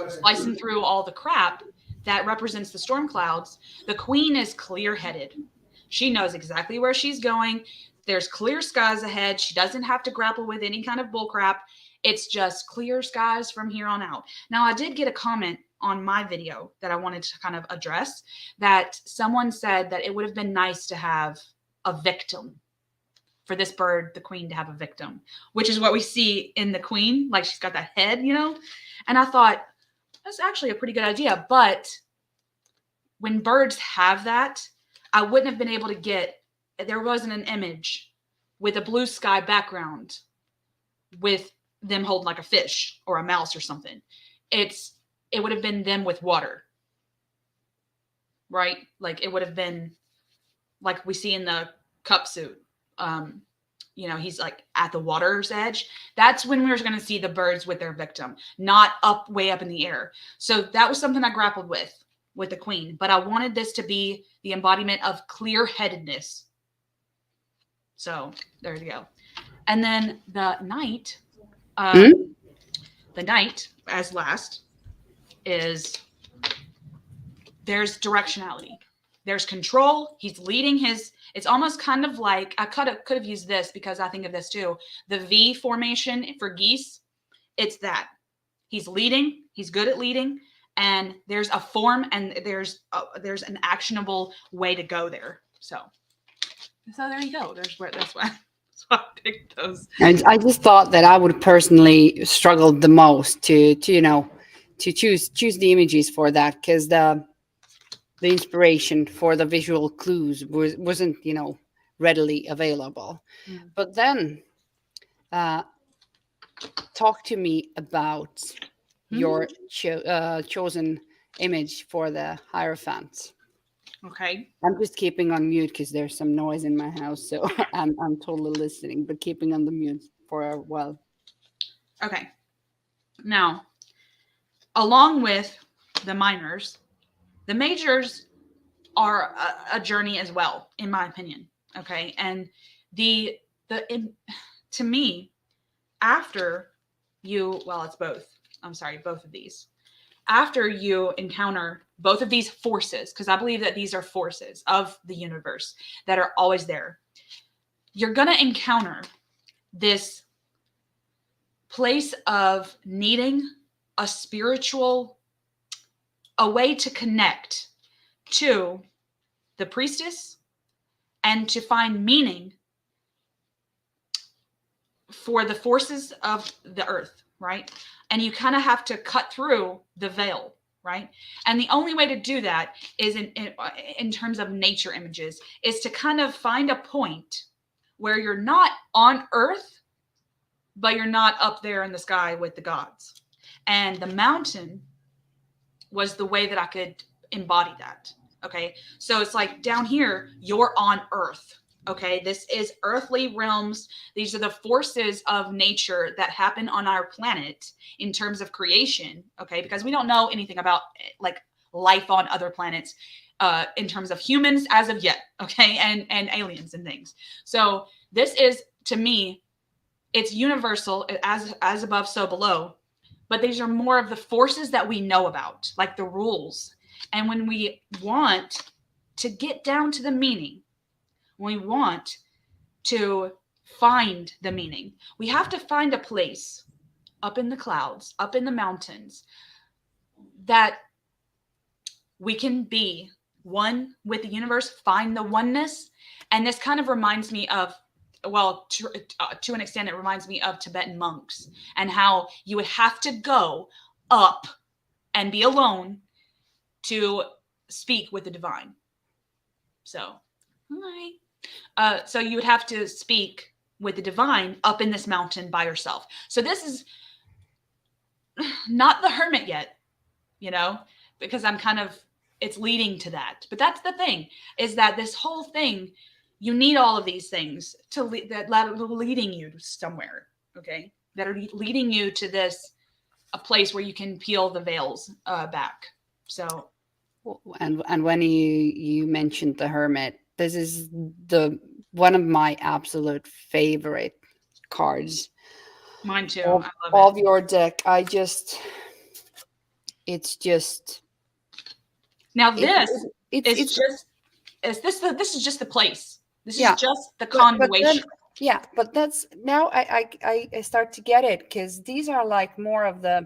slicing through all the crap that represents the storm clouds, the queen is clear-headed. She knows exactly where she's going. There's clear skies ahead. She doesn't have to grapple with any kind of bullcrap. It's just clear skies from here on out. Now, I did get a comment on my video that I wanted to kind of address, that someone said that it would have been nice to have a victim, for this bird, the queen, to have a victim, which is what we see in the queen. Like she's got that head, And I thought, that's actually a pretty good idea. But when birds have that, I wouldn't have been able to get, there wasn't an image with a blue sky background with them holding like a fish or a mouse or something. It would have been them with water, right? Like it would have been like we see in the cup suit. He's like at the water's edge. That's when we were going to see the birds with their victim, not way up in the air. So that was something I grappled with the queen, but I wanted this to be the embodiment of clear-headedness. So there you go. And then the knight, as last is, there's directionality. There's control. He's leading it's almost kind of like, I could have used this because I think of this too. The V formation for geese. It's that. He's leading. He's good at leading. And there's a form and there's an actionable way to go there. So there you go. That's why I picked those. I just thought that I would personally struggle the most to choose the images for that, because the inspiration for the visual clues wasn't readily available. But then talk to me about your chosen image for the Hierophant. Okay. I'm just keeping on mute because there's some noise in my house, so I'm totally listening, but keeping on the mute for a while. Okay. Now, along with the minors, the majors are a journey as well, in my opinion. Okay. And to me, after it's both. I'm sorry, both of these. After you encounter both of these forces, because I believe that these are forces of the universe that are always there, you're going to encounter this place of needing a way to connect to the priestess and to find meaning for the forces of the earth, right? And you kind of have to cut through the veil, right? And the only way to do that is in terms of nature images, is to kind of find a point where you're not on earth, but you're not up there in the sky with the gods. And the mountain was the way that I could embody that. Okay. So it's like down here, you're on earth. Okay. This is earthly realms. These are the forces of nature that happen on our planet in terms of creation. Okay. Because we don't know anything about like life on other planets in terms of humans as of yet. Okay. And aliens and things. So this is, to me, it's universal, as above, so below. But these are more of the forces that we know about, like the rules. And when we want to get down to the meaning, when we want to find the meaning, we have to find a place up in the clouds, up in the mountains, that we can be one with the universe, find the oneness. And this kind of reminds me of, well, to an extent, it reminds me of Tibetan monks and how you would have to go up and be alone to speak with the divine. So, hi. So you would have to speak with the divine up in this mountain by yourself. So this is not the hermit yet, because it's leading to that. But that's the thing, is that this whole thing, you need all of these things that are leading you somewhere, okay? That are leading you to a place where you can peel the veils back. So, and when you mentioned the hermit, this is one of my absolute favorite cards. Mine too. Of, I love of your deck. It's just. Now this is just the place. This is just the conduation. But that's now I start to get it, because these are like more of the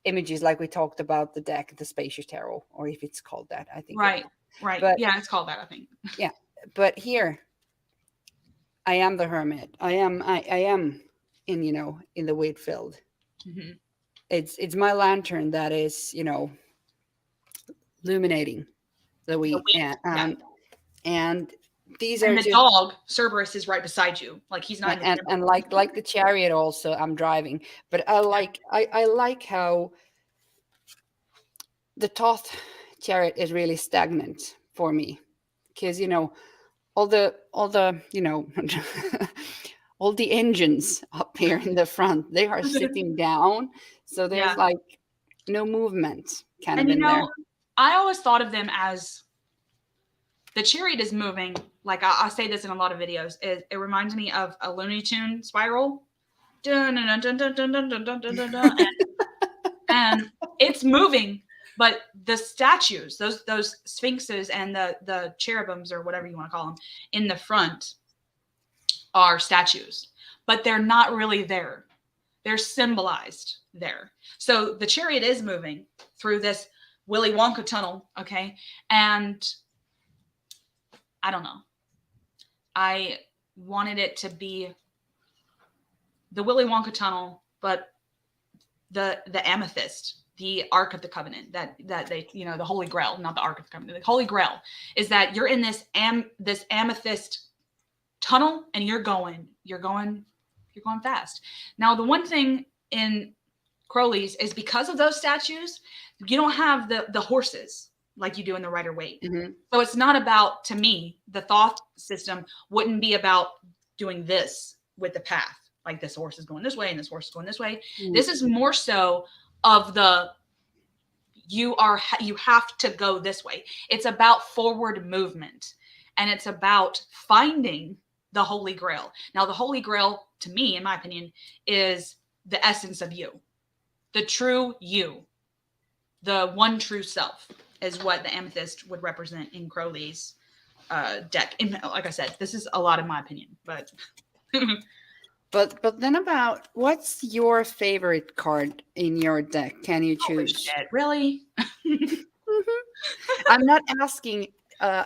images, like we talked about the deck, the spacious tarot, or if it's called that, I think. Right. But, yeah, it's called that, I think. Yeah, but here, I am the hermit. I am in in the wheat field. Mm-hmm. It's my lantern that is illuminating the wheat, and these are the dog Cerberus is right beside you, like he's not. And like the chariot also I'm driving, but I like how the Thoth chariot is really stagnant for me, because all the all the engines up here in the front, they are sitting down, so there's like no movement kind of in there. I always thought of them as the chariot is moving. Like I say this in a lot of videos. It reminds me of a Looney Tune spiral. And it's moving, but the statues, those sphinxes and the cherubims, or whatever you want to call them, in the front are statues, but they're not really there. They're symbolized there. So the chariot is moving through this Willy Wonka tunnel, okay? And I don't know. I wanted it to be the Willy Wonka tunnel, but the amethyst, the Ark of the Covenant, that they, the Holy Grail, not the Ark of the Covenant, the Holy Grail, is that you're in this amethyst tunnel, and you're going fast. Now, the one thing in Crowley's is, because of those statues, you don't have the horses like you do in the Rider-Waite. Mm-hmm. So it's not about, to me, the Thoth system wouldn't be about doing this with the path. Like, this horse is going this way and this horse is going this way. Mm-hmm. This is more so of you have to go this way. It's about forward movement, and it's about finding the Holy Grail. Now, the Holy Grail, to me, in my opinion, is the essence of you, the true you, the one true self, is what the amethyst would represent in Crowley's deck. And like I said, this is a lot in my opinion, but but then, about what's your favorite card in your deck? Can you choose? Shit, really? I'm not asking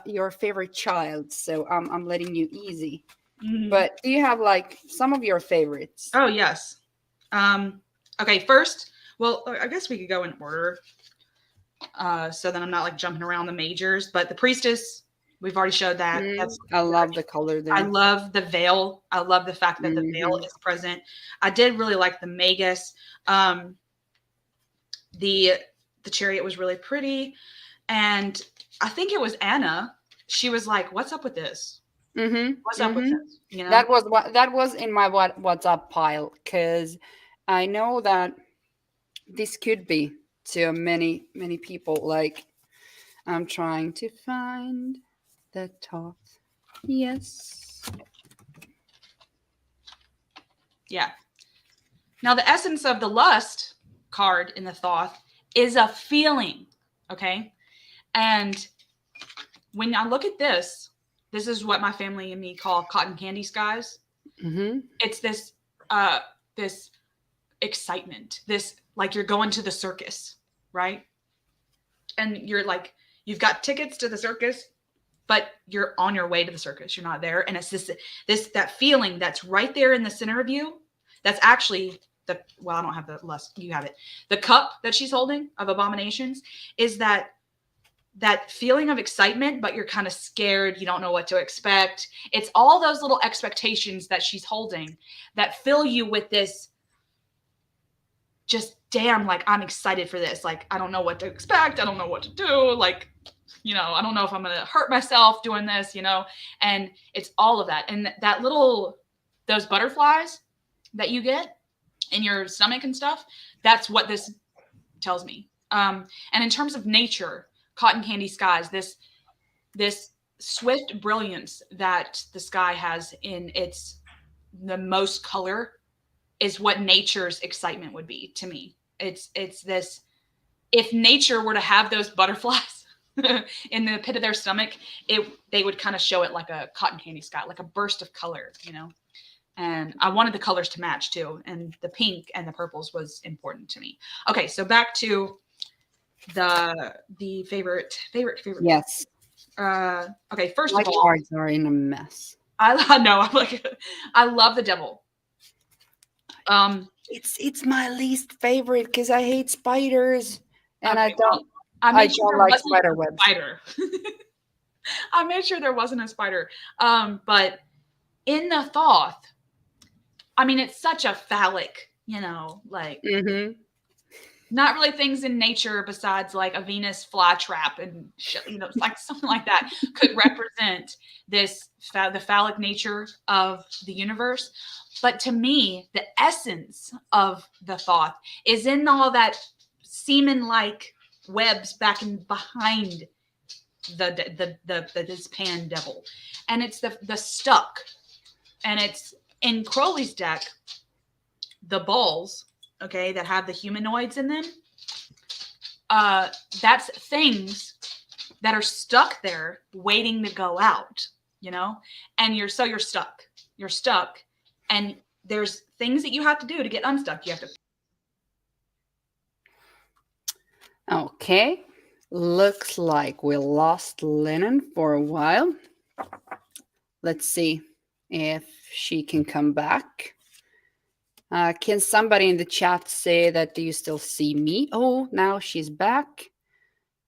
your favorite child, so I'm letting you easy. Mm-hmm. But do you have like some of your favorites? Oh, yes. Okay, first, well, I guess we could go in order, so that I'm not like jumping around the majors. But the Priestess, we've already showed that. I love the color there. I love the veil. I love the fact that the veil is present. I did really like the Magus. The chariot was really pretty, and I think it was Anna. She was like, "What's up with this? What's up with this?" That was in my what's up pile, because I know that this could be to many people. Like, I'm trying to find the Thoth. Yes. Yeah. Now, the essence of the lust card in the Thoth is a feeling. Okay. And when I look at this is what my family and me call cotton candy skies. Mm-hmm. It's this this excitement, this like you're going to the circus, right? And you're like, you've got tickets to the circus, but you're on your way to the circus. You're not there. And it's that feeling that's right there in the center of you. That's actually I don't have the lust. You have it. The cup that she's holding of abominations is that feeling of excitement, but you're kind of scared. You don't know what to expect. It's all those little expectations that she's holding that fill you with this just damn, like, I'm excited for this. Like, I don't know what to expect. I don't know what to do. Like, I don't know if I'm going to hurt myself doing this, and it's all of that. And those butterflies that you get in your stomach and stuff, that's what this tells me. And in terms of nature, cotton candy skies, this swift brilliance that the sky has in the most color is what nature's excitement would be to me. It's this, if nature were to have those butterflies in the pit of their stomach, they would kind of show it like a cotton candy sky, like a burst of color, And I wanted the colors to match too. And the pink and the purples was important to me. Okay, so back to the favorite. Yes. Okay, first My of all, cards are in a mess. I know. I love the devil. It's my least favorite because I hate spiders, and okay, I don't like spider webs. Spider. I made sure there wasn't a spider. But in the Thoth, I mean, it's such a phallic, like Mm-hmm. not really things in nature besides like a Venus flytrap and shit, like something like that could represent the phallic nature of the universe. But to me, the essence of the Thoth is in all that semen-like webs back and behind this pan devil, and it's the stuck, and it's in Crowley's deck, the balls, okay, that have the humanoids in them. That's things that are stuck there waiting to go out, and you're stuck. You're stuck. And there's things that you have to do to get unstuck. You have to. Okay. Looks like we lost Lennan for a while. Let's see if she can come back. Can somebody in the chat say that, do you still see me? Oh, now she's back.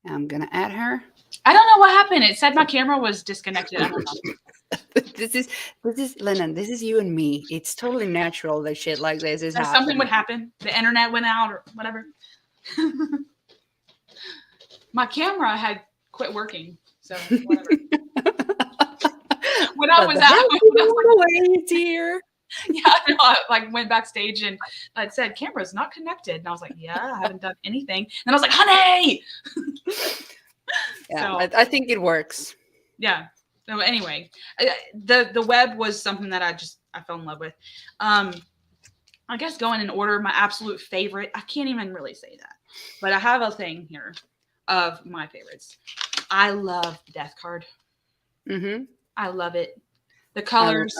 I'm going to add her. I don't know what happened. It said my camera was disconnected. I don't know. This is Lennan. This is you and me. It's totally natural that shit like this is happening. Something would happen. The internet went out or whatever. My camera had quit working, so whatever. When I was out, dear. Yeah, I went backstage and it said camera's not connected, and I was like, yeah, I haven't done anything. And I was like, honey. Yeah, so, I think it works. Yeah. So anyway, the web was something that I fell in love with. I guess going in order, my absolute favorite, I can't even really say that, but I have a thing here of my favorites. I love the Death card. Mm-hmm. I love it. The colors.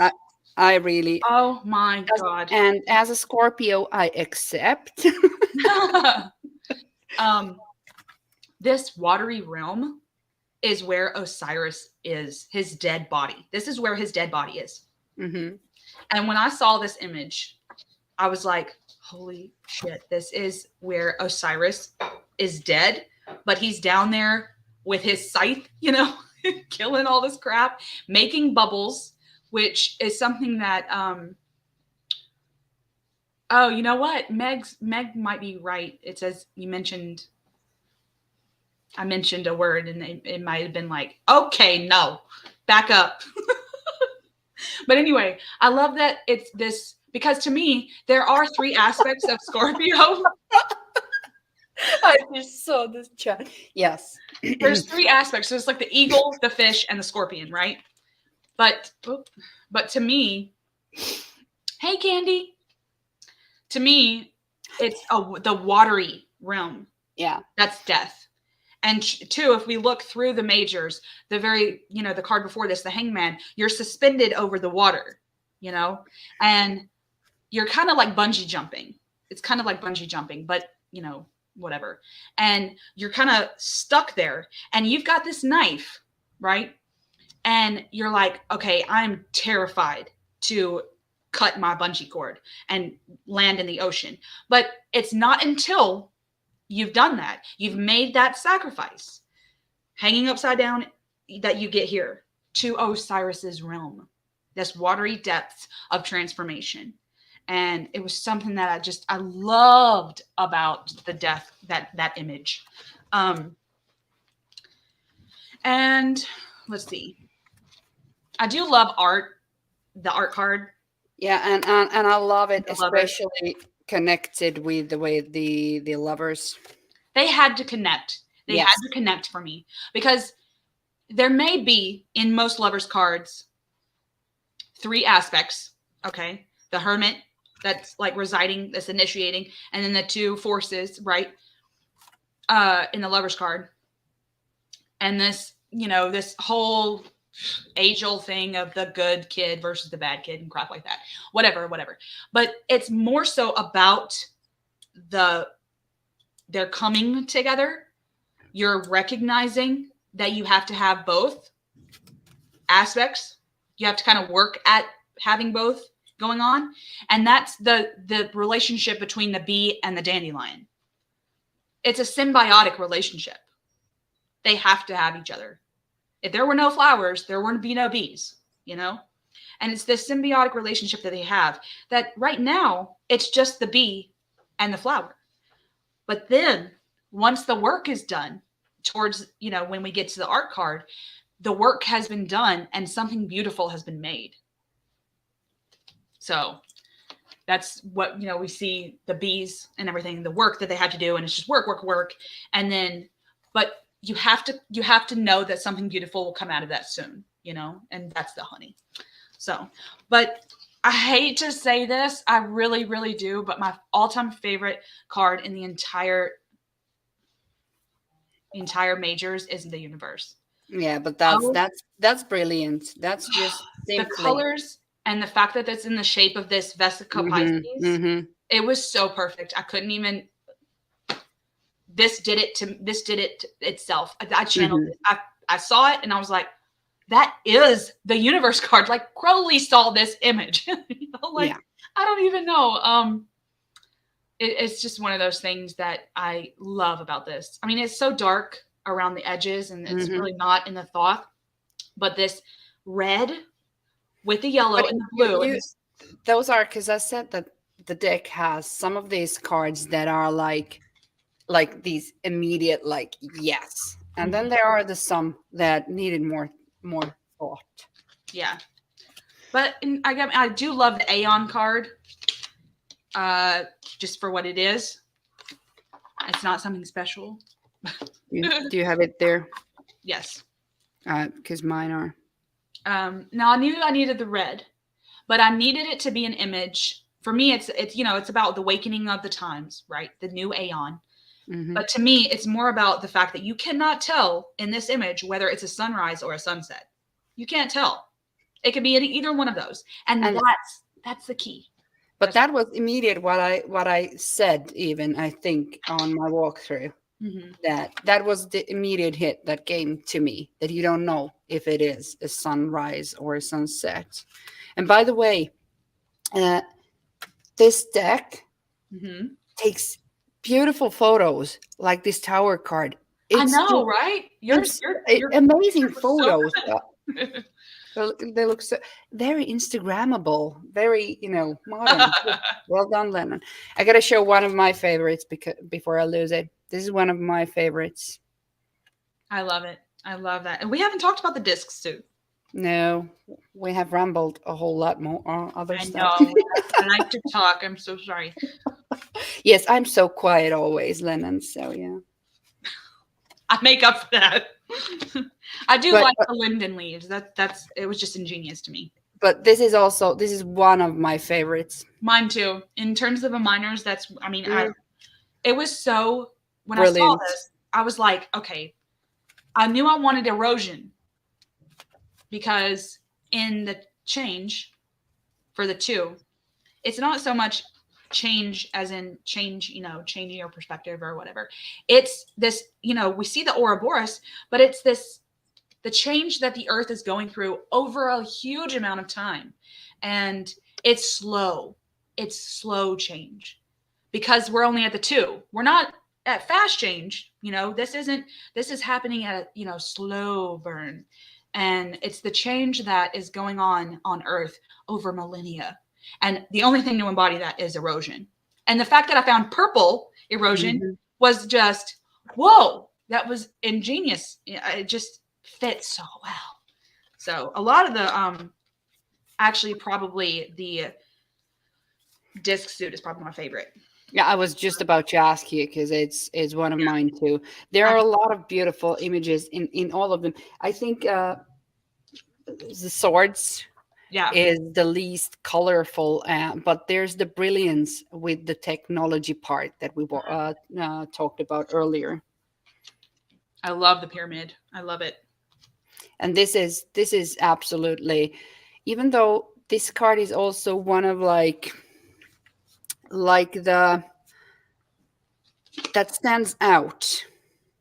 I really. Oh my God. And as a Scorpio, I accept. This watery realm is where Osiris is, his dead body. This is where his dead body is. Mm-hmm. And when I saw this image, I was like, holy shit, this is where Osiris is dead, but he's down there with his scythe, killing all this crap, making bubbles, which is something that, oh, you know what? Meg might be right. It says I mentioned a word and it might have been like, okay, no, back up. But anyway, I love that it's this, because to me, there are 3 aspects of Scorpio. I just saw this chat. Yes. There's 3 aspects. So it's like the eagle, the fish, and the scorpion, right? But to me, hey, Candy. To me, it's the watery realm. Yeah. That's death. And two, if we look through the majors, the very, the card before this, the Hangman, you're suspended over the water, and you're kind of like bungee jumping. It's kind of like bungee jumping, but, whatever. And you're kind of stuck there, and you've got this knife, right? And you're like, okay, I'm terrified to cut my bungee cord and land in the ocean. But it's not until you've done that, you've made that sacrifice, hanging upside down, that you get here to Osiris's realm, this watery depths of transformation. And it was something that I loved about the death, that image. And let's see. I do love the art card. Yeah, and I love it, I love it. especially connected with the way the lovers. They had to connect. They Yes. had to connect for me, because there may be in most lovers cards 3 aspects. Okay, the hermit, that's like residing, that's initiating, and then the 2 forces, right? In the lovers card, and this, this whole age-old thing of the good kid versus the bad kid and crap like that. Whatever. But it's more so about they're coming together. You're recognizing that you have to have both aspects. You have to kind of work at having both going on. And that's the relationship between the bee and the dandelion. It's a symbiotic relationship. They have to have each other. If there were no flowers, there wouldn't be no bees, And it's this symbiotic relationship that they have, that right now it's just the bee and the flower. But then once the work is done towards, when we get to the art card, the work has been done and something beautiful has been made. So that's what, we see the bees and everything, the work that they had to do. And it's just work. And then, but you have to know that something beautiful will come out of that soon, and that's the honey. So, but I hate to say this, I really, really do, but my all-time favorite card in the entire majors is the universe. Yeah, but that's brilliant. That's just the colors and the fact that it's in the shape of this Vesica Pisces. Mm-hmm. It was so perfect. I couldn't even. This did it itself. I channeled it. I saw it and I was like, that is the universe card. Like Crowley saw this image. I don't even know. It's just one of those things that I love about this. I mean, it's so dark around the edges, and it's really not in the Thoth, but this red with the yellow and the blue. Those are, because I said that the deck has some of these cards that are like these immediate, like, yes. And then there are some that needed more thought. Yeah. But I do love the Aeon card, just for what it is. It's not something special. Do you have it there? Yes. Because mine are. Now I knew I needed the red, but I needed it to be an image. For me, it's it's about the awakening of the times, right? The new Aeon. Mm-hmm. But to me, it's more about the fact that you cannot tell in this image whether it's a sunrise or a sunset. You can't tell. It could be either one of those, and that's the key. But that was immediate. What I said, even I think on my walkthrough, that was the immediate hit that came to me. That you don't know if it is a sunrise or a sunset. And by the way, this deck takes beautiful photos, like this tower card. I know, right? You're amazing photos. They look so very Instagrammable, very modern. Well done, Lennan. I gotta show one of my favorites before I lose it. This is one of my favorites. I love it. I love that. And we haven't talked about the discs too. No, we have rambled a whole lot more other stuff. Know. I like to talk. I'm so sorry. Yes, I'm so quiet always, Lennan. So yeah, I make up for that. I do like the linden leaves. It was just ingenious to me. But this is one of my favorites. Mine too. In terms of the minors, that's, I mean, Mm, it was so, when I saw brilliant. this, I was like, okay, I knew I wanted erosion because in the change for the two, it's not so much change as in change, changing your perspective or whatever. It's this, we see the Ouroboros, but it's this, the change that the earth is going through over a huge amount of time. And it's slow. It's slow change because we're only at the two. We're not at fast change. This is happening at a, slow burn. And it's the change that is going on Earth over millennia. And the only thing to embody that is erosion. And the fact that I found purple erosion Mhm. was just, whoa, that was ingenious. It just fits so well. So a lot of the, actually probably the disc suit is probably my favorite. Yeah, I was just about to ask you because it's one of mine too. There are a lot of beautiful images in all of them. I think the swords Yeah. is the least colorful, but there's the brilliance with the technology part that we talked about earlier. I love the pyramid. I love it. And this is absolutely, even though this card is also one of like the that stands out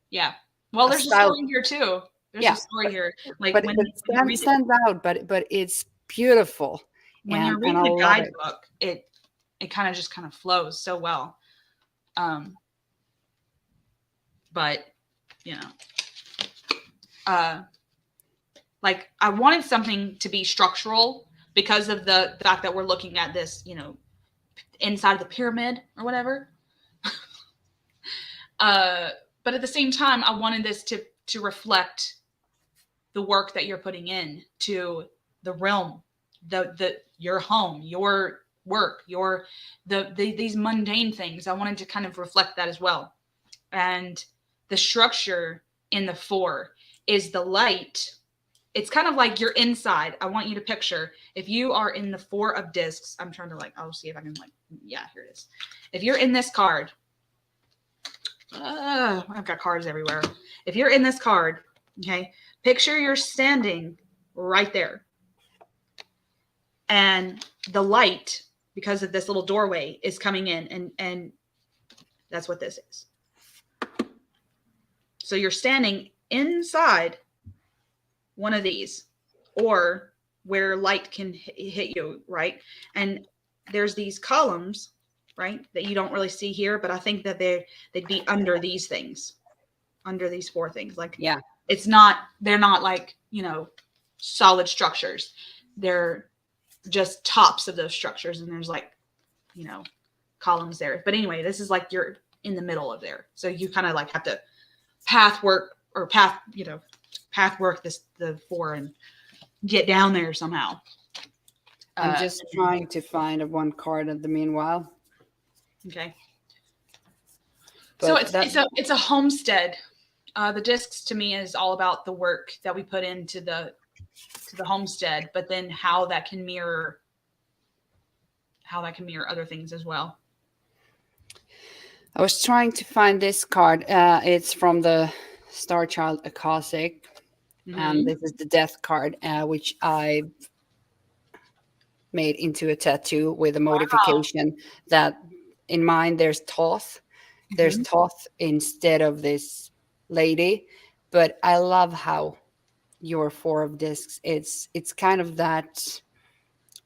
Yeah. Well, a there's a style. story here too. There's a Yeah, story here. Like but when, but it when you read it, stands out, but it's beautiful, when you're and reading I the love it. guidebook, it kind of flows so well. Um, but you know, uh, like I wanted something to be structural because of the fact that we're looking at this, inside of the pyramid or whatever. uh, but at the same time, I wanted this to reflect the work that you're putting in to the realm, the your home, your work, your these mundane things. I wanted to kind of reflect that as well. And the structure in the four is the light. It's kind of like you're inside. I want you to picture if you are in the four of discs. I'm trying to I'll see if I can yeah, here it is. If you're in this card, I've got cards everywhere. If you're in this card, okay, picture you're standing right there. And the light, because of this little doorway, is coming in, and that's what this is. So you're standing inside one of these, or where light can hit you, right? And there's these columns, right, that you don't really see here, but I think that they'd be under these things, under these four things. Like, Yeah, they're not like, solid structures. They're just tops of those structures, and there's columns there. But anyway, this is like you're in the middle of there. So you kind of have to path work the four and get down there somehow. I'm just trying to find a one card in the meanwhile. Okay. So But it's a homestead. The discs to me is all about the work that we put into the homestead, but then how that can mirror other things as well. I was trying to find this card. It's from the Star Child Akashic, and this is the Death card, which I made into a tattoo with a modification that in mine there's Thoth. There's Thoth instead of this lady, but I love how your four of discs. It's kind of that.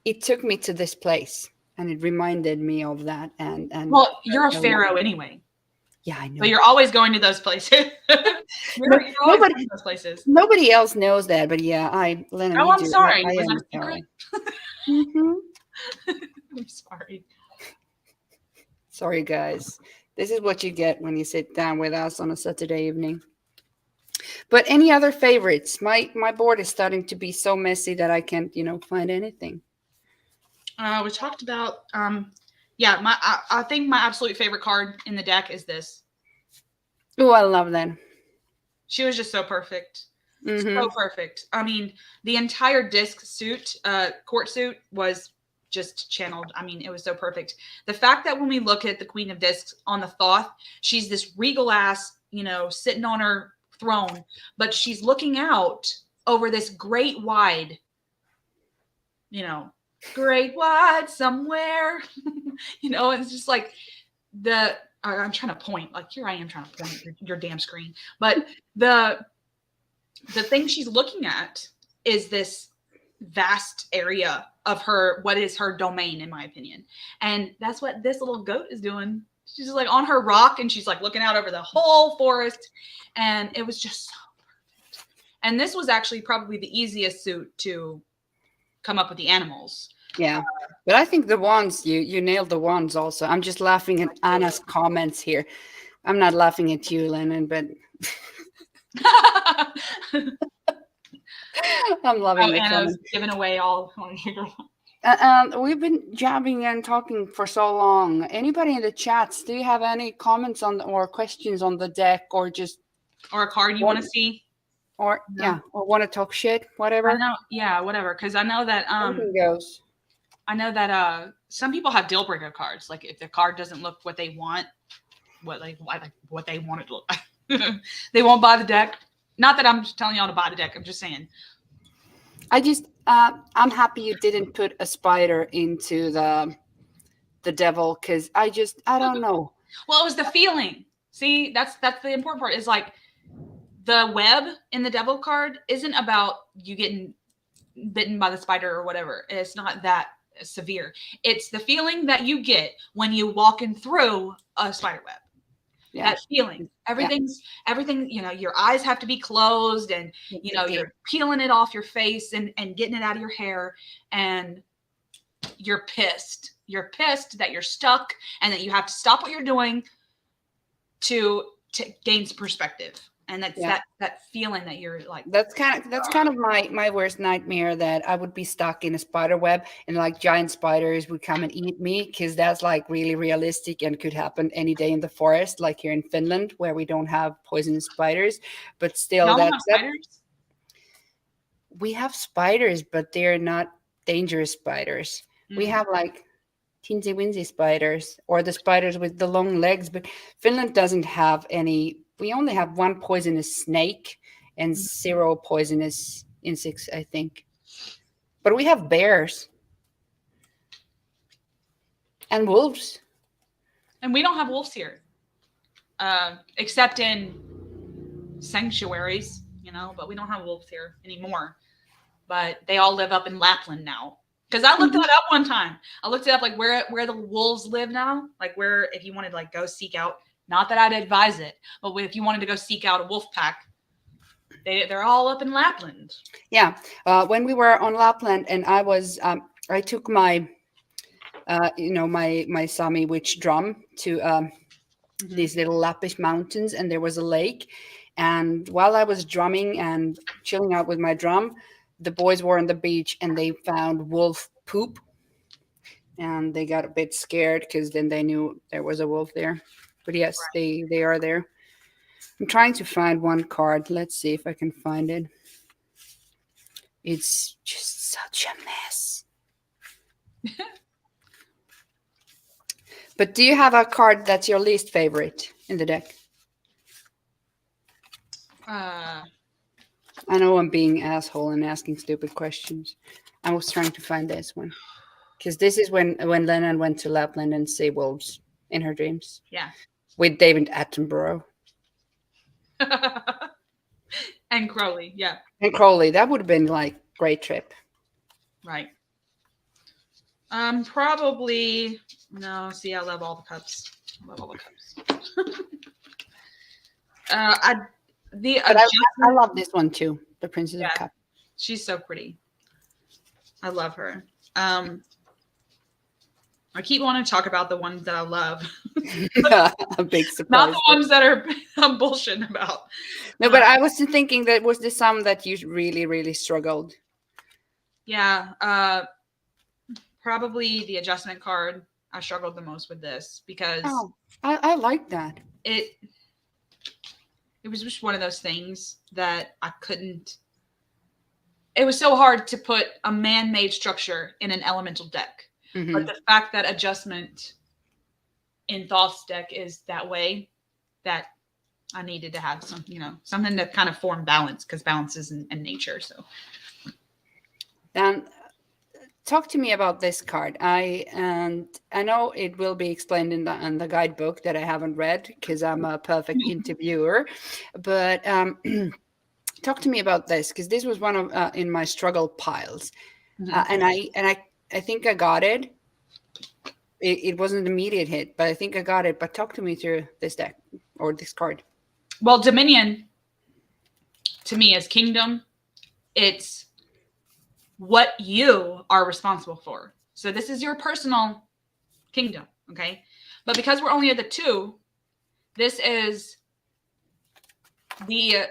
It took me to this place, and it reminded me of that. And well, you're a pharaoh anyway. Yeah, I know. But you're always going to those places. you're always going to those places. Nobody else knows that, but yeah, Lennan. Oh, I'm sorry. I Was am that a secret? I'm sorry. Sorry, guys. This is what you get when you sit down with us on a Saturday evening. But any other favorites? My board is starting to be so messy that I can't, find anything. We talked about I think my absolute favorite card in the deck is this. Oh, I love that. She was just so perfect. Mm-hmm. So perfect. I mean, the entire disc suit, court suit was just channeled. I mean, it was so perfect. The fact that when we look at the Queen of Discs on the Thoth, she's this regal ass, sitting on her throne, but she's looking out over this great wide, great wide somewhere. It's just like I'm trying to point, like here I am trying to point your damn screen. But the thing she's looking at is this vast area of what is her domain, in my opinion. And that's what this little goat is doing. She's just like on her rock and she's like looking out over the whole forest. And it was just so perfect. And this was actually probably the easiest suit to come up with the animals. Yeah. But I think the wands, you nailed the wands also. I'm just laughing at Anna's comments here. I'm not laughing at you, Lennon, but I'm loving the Anna's comments. giving away all. We've been jabbing and talking for so long. Anybody in the chats, do you have any comments on or questions on the deck, or just a card you want to see, or or want to talk shit, whatever? I know, yeah, whatever. Because I know that Anything goes. I know that some people have deal breaker cards. Like if the card doesn't look what they want, what they want it to look like, they won't buy the deck. Not that I'm just telling y'all to buy the deck. I'm just saying. I'm happy you didn't put a spider into the devil, because I don't know. Well, it was the feeling. See, that's the important part. Is like the web in the devil card isn't about you getting bitten by the spider or whatever. It's not that severe. It's the feeling that you get when you walking through a spider web. Yeah. That feeling. Everything, your eyes have to be closed and, you're peeling it off your face and getting it out of your hair, and you're pissed. You're pissed that you're stuck and that you have to stop what you're doing to gain some perspective. And that's that feeling that you're like. That's kind of my worst nightmare, that I would be stuck in a spider web and like giant spiders would come and eat me, because that's like really realistic and could happen any day in the forest, like here in Finland where we don't have poisonous spiders. But still, spiders? We have spiders, but they're not dangerous spiders. We have like teensy winsy spiders, or the spiders with the long legs, but Finland doesn't have any. We only have one poisonous snake and 0 poisonous insects, I think. But we have bears and wolves. And we don't have wolves here, except in sanctuaries, but we don't have wolves here anymore. But they all live up in Lapland now. Because I looked that up one time. I looked it up, like where the wolves live now, like where, if you wanted to like go seek out. Not that I'd advise it, but if you wanted to go seek out a wolf pack, they're all up in Lapland. Yeah, when we were on Lapland, and I took my, my Sami witch drum to these little Lappish mountains, and there was a lake. And while I was drumming and chilling out with my drum, the boys were on the beach and they found wolf poop, and they got a bit scared because then they knew there was a wolf there. But yes, they are there. I'm trying to find one card. Let's see if I can find it. It's just such a mess. But do you have a card that's your least favorite in the deck? I know I'm being asshole and asking stupid questions. I was trying to find this one, because this is when Lennan went to Lapland and saved wolves in her dreams. Yeah. With David Attenborough. And Crowley, yeah. And Crowley. That would have been like great trip. Right. Probably no. See, I love all the cups. I love all the cups. I love this one too. The Princess of Cups. She's so pretty. I love her. I keep wanting to talk about the ones that I love. A big surprise. Not the ones that I'm bullshitting about. No, but I was thinking that was the some that you really, really struggled. Yeah. Probably the adjustment card. I struggled the most with this because I like that. It was just one of those things that I couldn't. It was so hard to put a man-made structure in an elemental deck. Mm-hmm. But the fact that adjustment in Thoth's deck is that way, that I needed to have some, something to kind of form balance, because balance is in nature. So, And talk to me about this card. I know it will be explained in the guidebook that I haven't read because I'm a perfect interviewer. But talk to me about this, because this was one of in my struggle piles, and I think I got it. It wasn't an immediate hit, but I think I got it. But talk to me through this deck or this card. Well, Dominion to me is kingdom. It's what you are responsible for. So this is your personal kingdom, okay? But because we're only at the 2, this is the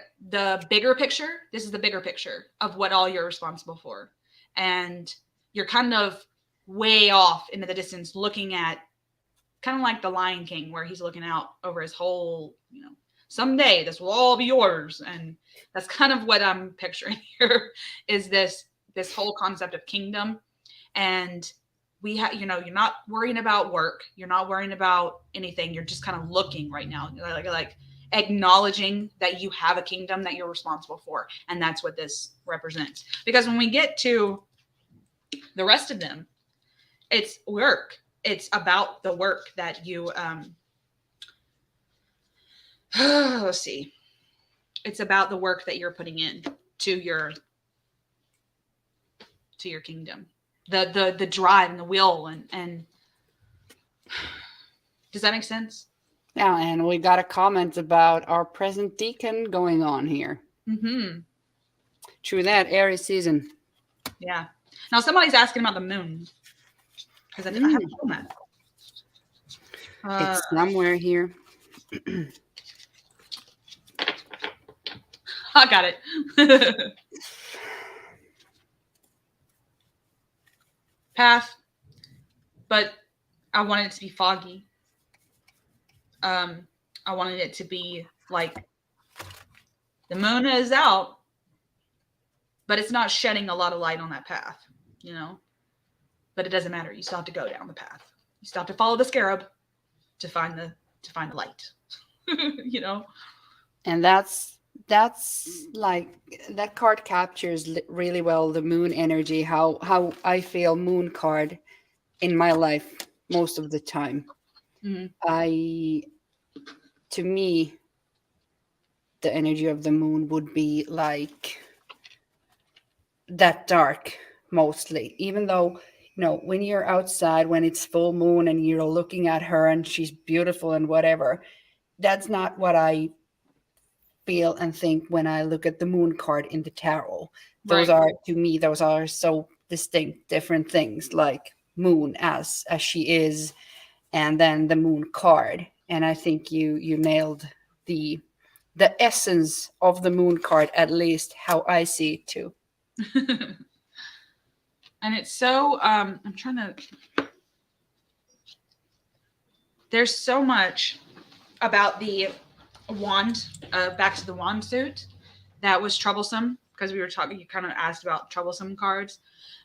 bigger picture. This is the bigger picture of what all you're responsible for. And you're kind of way off into the distance looking at, kind of like the Lion King, where he's looking out over his whole, someday this will all be yours. And that's kind of what I'm picturing here, is this whole concept of kingdom. And we have, you're not worrying about work. You're not worrying about anything. You're just kind of looking right now, like acknowledging that you have a kingdom that you're responsible for. And that's what this represents. Because when we get to the rest of them, it's work. It's about the work that you, let's see. It's about the work that you're putting in to your kingdom, the drive and the will, and does that make sense? Yeah, and we got a comment about our present deacon going on here. Mm-hmm. True that, Aries season. Yeah. Now somebody's asking about the moon, because I haven't done that. It's somewhere here. I got it. Path, but I wanted it to be foggy. I wanted it to be like the moon is out, but it's not shedding a lot of light on that path, But it doesn't matter. You still have to go down the path. You still have to follow the scarab to find the light. And that's like, that card captures really well the moon energy, how I feel moon card in my life most of the time. Mm-hmm. To me, the energy of the moon would be like that dark mostly, even though, when you're outside, when it's full moon and you're looking at her and she's beautiful and whatever, that's not what I feel and think when I look at the moon card in the tarot. Those Right. are, to me, those are so distinct, different things, like moon as she is, and then the moon card. And I think you nailed the essence of the moon card, at least how I see it too. And it's so, I'm trying to, there's so much about the wand, back to the wand suit, that was troublesome, because we were talking, you kind of asked about troublesome cards,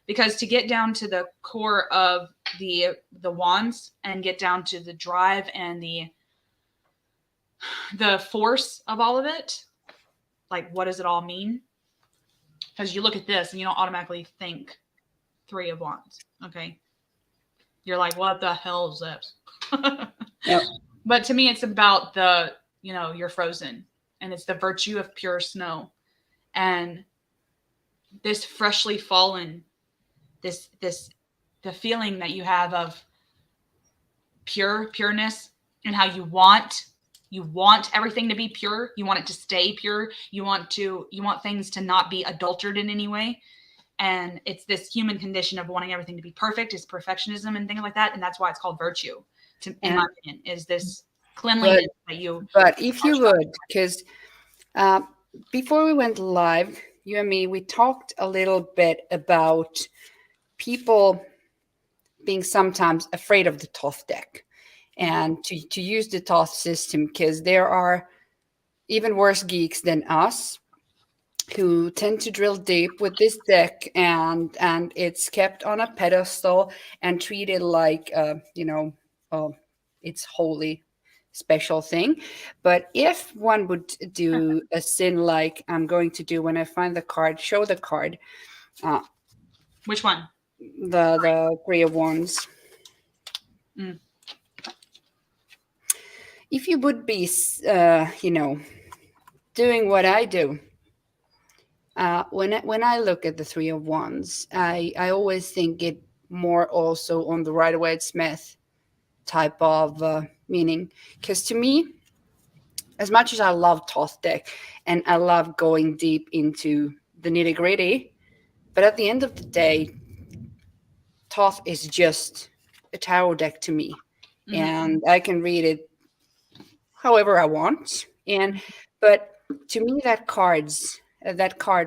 because to get down to the core of the wands and get down to the drive and the force of all of it, like, what does it all mean? Because you look at this and you don't automatically think 3 of wands. Okay. You're like, what the hell is this? Yep. But to me, it's about the, you're frozen, and it's the virtue of pure snow, and this freshly fallen, the feeling that you have of pureness, and how you want everything to be pure. You want it to stay pure. You want things to not be adulterated in any way. And it's this human condition of wanting everything to be perfect. It's perfectionism and things like that. And that's why it's called virtue, in my opinion, is this cleanliness that you. But if you would, because before we went live, you and me, we talked a little bit about people being sometimes afraid of the Thoth deck, and to use the Thoth system, because there are even worse geeks than us who tend to drill deep with this deck, and it's kept on a pedestal and treated like uh, it's holy special thing. But if one would do a sin like I'm going to do when I find the card, show the card, uh, Which one? the Three of Wands. Mm. If you would be, doing what I do, when I look at the Three of Wands, I always think it more also on the Rider-Waite Smith type of meaning. Because to me, as much as I love Thoth deck and I love going deep into the nitty gritty, but at the end of the day, Thoth is just a tarot deck to me, and I can read it however I want. And but to me, that card,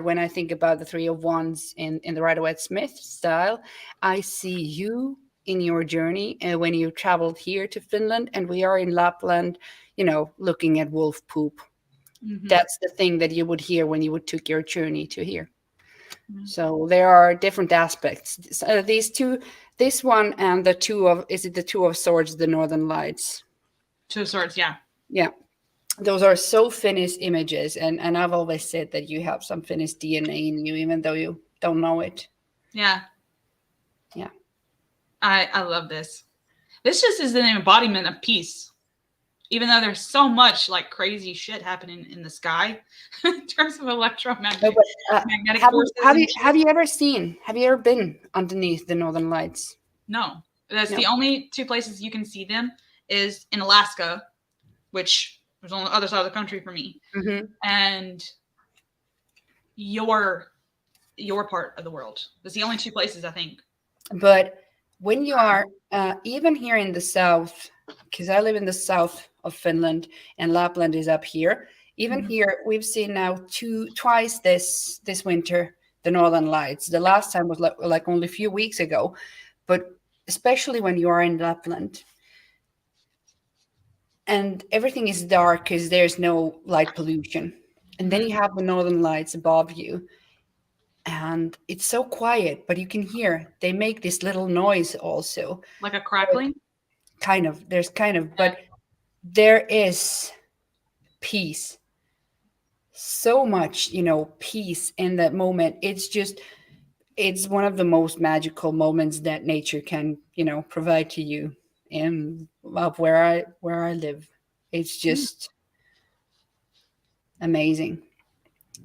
when I think about the Three of Wands in the Rider-Waite Smith style, I see you in your journey when you traveled here to Finland, and we are in Lapland, looking at wolf poop. Mm-hmm. That's the thing that you would hear when you would took your journey to here. Mm-hmm. So there are different aspects. These two, this one and the two of, is it the Two of Swords, the Northern Lights? Two of Swords, yeah. Yeah. Those are so Finnish images, and I've always said that you have some Finnish DNA in you, even though you don't know it. Yeah. Yeah. I love this. This just is an embodiment of peace. Even though there's so much like crazy shit happening in the sky in terms of electromagnetic No, but, magnetic have, forces. have you ever been underneath the Northern Lights? No. That's No. the only two places you can see them is in Alaska, which is on the other side of the country for me, Mm-hmm. and your part of the world. That's the only two places I think. But when you are even here in the south, because I live in the south of Finland and Lapland is up here. Even here, we've seen now twice this winter the Northern Lights. The last time was like only a few weeks ago, but especially when you are in Lapland, and everything is dark because there's no light pollution, and then you have the Northern Lights above you, and it's so quiet, but you can hear they make this little noise also, Like a crackling? but there is peace, so much peace in that moment. It's one of the most magical moments that nature can provide to you, and of where I live. It's just amazing.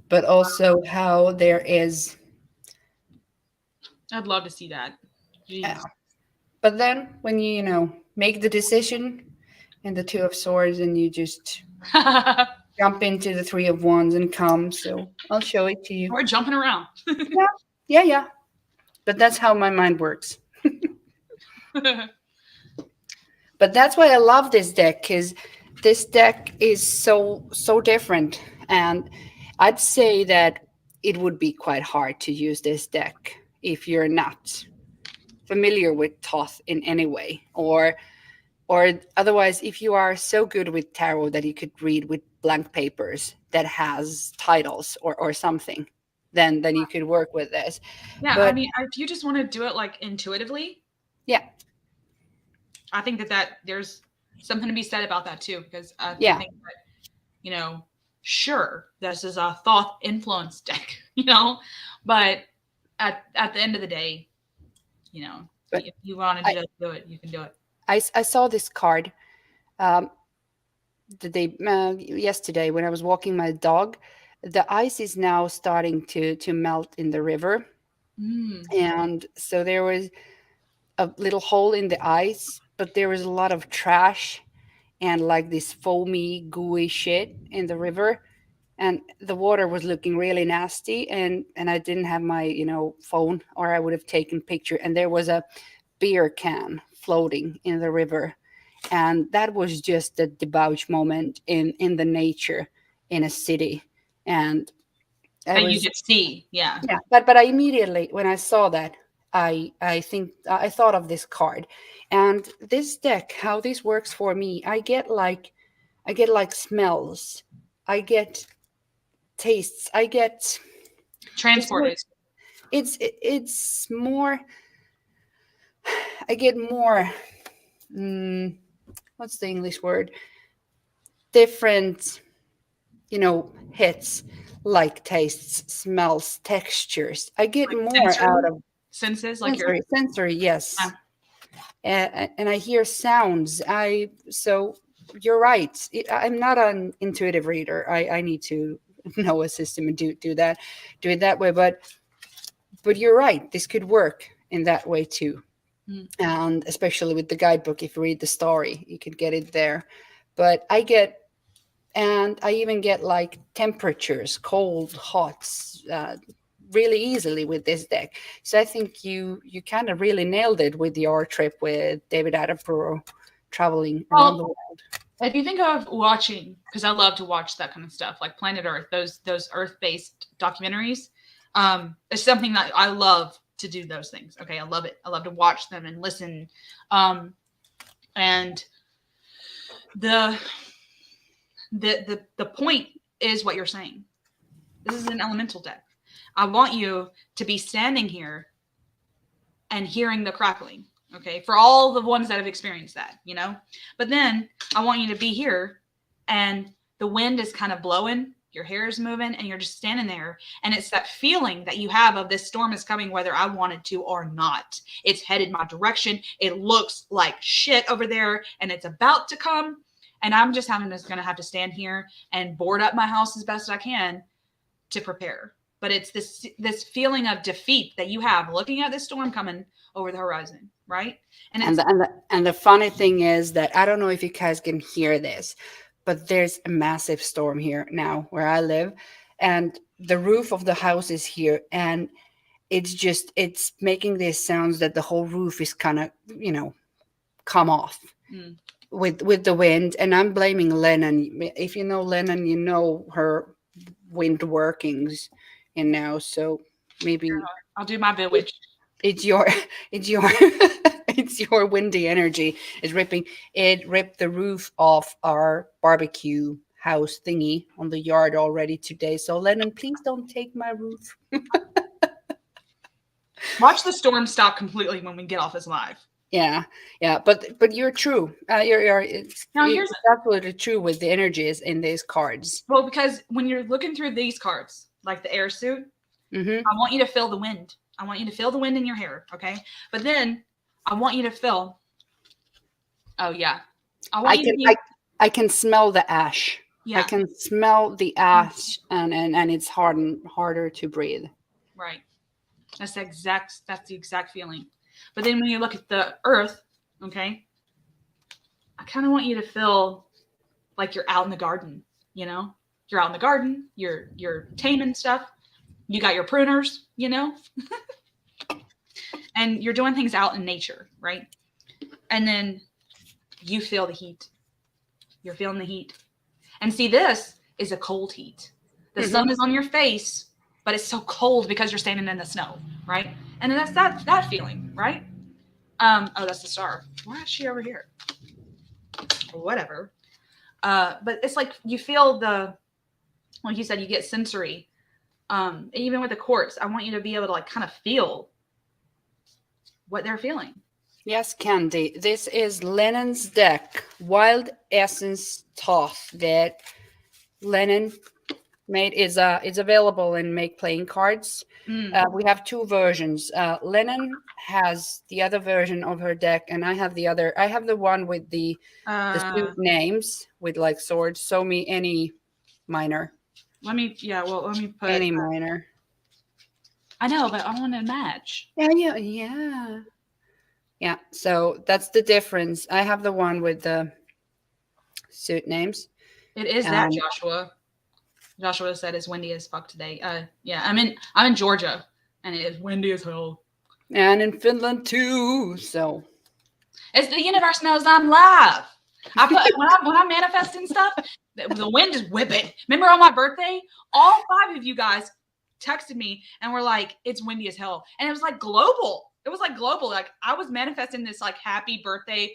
But also how there is I'd love to see that. Jeez. but then when you make the decision in the Two of Swords, and you just jump into the Three of Wands and come. So I'll show it to you. We're jumping around. Yeah. But that's how my mind works. But that's why I love this deck, because this deck is so different. And I'd say that it would be quite hard to use this deck if you're not familiar with Thoth in any way, or otherwise, if you are so good with tarot that you could read with blank papers that has titles or something, then you could work with this. Yeah, But I mean, if you just want to do it like intuitively, yeah, I think that there's something to be said about that too, because I Yeah. think that, sure, this is a Thoth influence deck, but at the end of the day, But if you want to do it, you can do it. I saw this card um, the day yesterday when I was walking my dog. The ice is now starting to melt in the river, and so there was a little hole in the ice, but there was a lot of trash and like this foamy, gooey shit in the river, and the water was looking really nasty. And I didn't have my phone, or I would have taken picture. And there was a beer can floating in the river, and that was just a debauch moment in the nature in a city. And I That you was could see, yeah. but I immediately, when I saw that, I think I thought of this card and this deck. How this works for me, I get like smells I get tastes. I get it's more, Transported. it's more. I get more. Mm, what's the English word? Different, hits, like tastes, smells, textures. I get Like more sensory out of senses, like your sensory, uh, yes. And I hear sounds. So you're right. I'm not an intuitive reader. I need to know a system and do it that way. But you're right. This could work in that way too. mm. And especially with the guidebook, if you read the story, you could get it there. But I even get like temperatures, cold, hot, really easily with this deck. So I think you kind of really nailed it with your trip with David Attenborough traveling around Well, the world. if you think of watching, because I love to watch that kind of stuff, like Planet Earth, those Earth-based documentaries, it's something that I love to do. Those things, okay, I love it. I love to watch them and listen. And the the point is what you're saying. This is an elemental deck. I want you to be standing here and hearing the crackling. Okay, for all the ones that have experienced that, But then I want you to be here, and the wind is kind of blowing, your hair is moving, and you're just standing there, and it's that feeling that you have of this storm is coming, whether I wanted to or not. It's headed my direction. It looks like shit over there, and it's about to come, and I'm just going to have to stand here and board up my house as best I can to prepare. But it's this feeling of defeat that you have looking at this storm coming over the horizon, right? And And it's the funny thing is that I don't know if you guys can hear this, but there's a massive storm here now where I live, and the roof of the house is here, and it's making these sounds that the whole roof is kind of come off mm, with the wind. And I'm blaming Lennan. If you know Lennan, you know her wind workings, so maybe I'll do my bewitch. it's your it's your it's your windy energy is ripping. It ripped the roof off our barbecue house thingy on the yard already today. So Lennon, please don't take my roof. Watch the storm stop completely when we get off this live. Yeah, yeah, but you're true. Now It's here's absolutely true with the energies in these cards. well, because when you're looking through these cards, like the air suit, Hmm. I want you to feel the wind. I want you to feel the wind in your hair, okay? But then I want you to feel. Oh yeah, I I want you to can be I can smell the ash. I yeah, can smell the ash, and it's harder to breathe. right. That's the exact feeling. But then when you look at the earth, okay, I kind of want you to feel like you're out in the garden, You're out in the garden, you're taming stuff. You got your pruners, and you're doing things out in nature, right? And then you feel the heat. You're feeling the heat. And see, this is a cold heat. The Mhm. sun is on your face, but it's so cold because you're standing in the snow, right? And then that's that feeling, right? Oh, that's the star. Why is she over here? Whatever. But it's like you feel like you said, you get sensory. Even with the quartz, I want you to be able to like kind of feel what they're feeling. Yes, Candy. This is Lennon's deck, Wild Essence Thoth, that Lennon made. Is available in Make Playing Cards. We have two versions. Lennon has the other version of her deck, and I have the other. I have the one with the suit names with like swords. So me any minor, Let me put. any minor. I know, but I want to match. Yeah. Yeah, so that's the difference. I have the one with the suit names. It is that Um, Joshua. Joshua said it's windy as fuck today. Yeah, I'm in Georgia, and it is windy as hell. and in Finland too. So It's the universe knows I'm live. I put when I'm manifesting stuff, the wind is whipping. Remember on my birthday, all 5 of you guys texted me and were like, "It's windy as hell," and it was like global. It was like global. Like I was manifesting this like happy birthday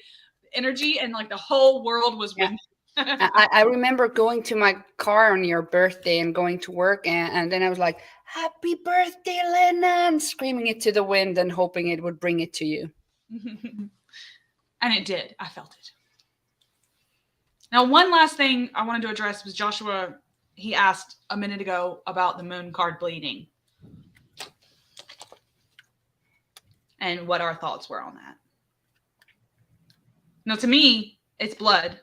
energy, and like the whole world was yeah, windy. I remember going to my car on your birthday and going to work, and then I was like, "Happy birthday, Lennon!" screaming it to the wind and hoping it would bring it to you. And it did. I felt it. Now, one last thing I wanted to address was Joshua. He asked a minute ago about the moon card bleeding and what our thoughts were on that. Now, to me, it's blood.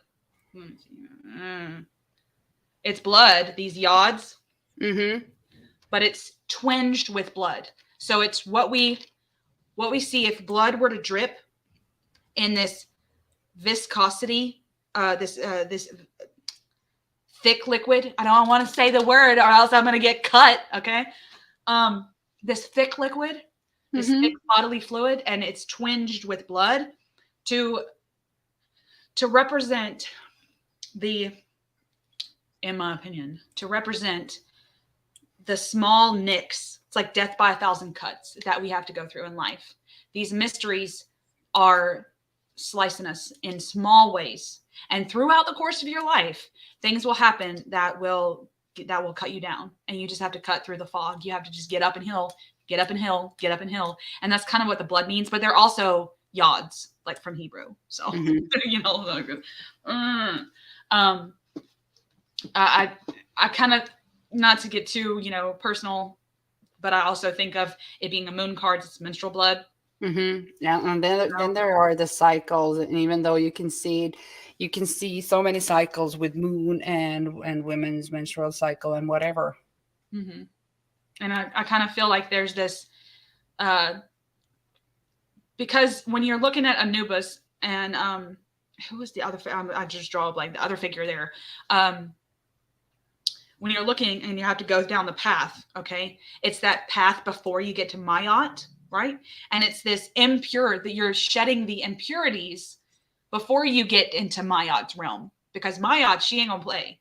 It's blood, these yods, but it's twinged with blood. So it's what we see if blood were to drip in this viscosity, this thick liquid. I don't want to say the word or else I'm going to get cut. Okay. This thick liquid, this thick bodily fluid, and it's twinged with blood to represent in my opinion, to represent the small nicks. It's like death by 1,000 cuts that we have to go through in life. These mysteries are slicing us in small ways. And throughout the course of your life, things will happen that will cut you down. And you just have to cut through the fog. You have to just get up and hill, get up and hill, get up and hill. And that's kind of what the blood means. But they're also yods, like from Hebrew. So, you know, I kind of, not to get too, personal, but I also think of it being a moon card, it's menstrual blood. Yeah, and then there are the cycles, and even though you can see it, you can see so many cycles with moon and women's menstrual cycle and whatever. And I kind of feel like there's this, because when you're looking at Anubis and who was the other? I just draw a blank. The other figure there. When you're looking and you have to go down the path, okay, it's that path before you get to Mayat, right? And it's this impure that you're shedding the impurities before you get into Mayat's realm, because Mayat, she ain't gonna play.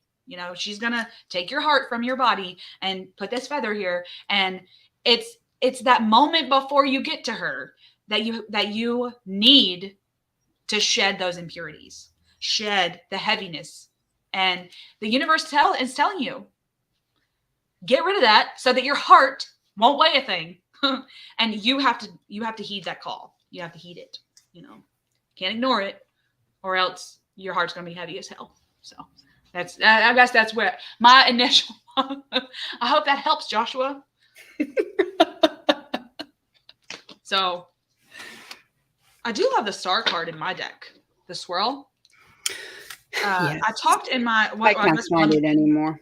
She's gonna take your heart from your body and put this feather here, and it's that moment before you get to her that you need to shed those impurities, shed the heaviness. And the universe is telling you, get rid of that so that your heart won't weigh a thing. And you have to heed that call. You have to heed it. Can't ignore it, or else your heart's going to be heavy as hell. So I guess that's where my initial. I hope that helps, Joshua. So I do have the star card in my deck, the swirl. Yes. I talked in my. I can't find it anymore.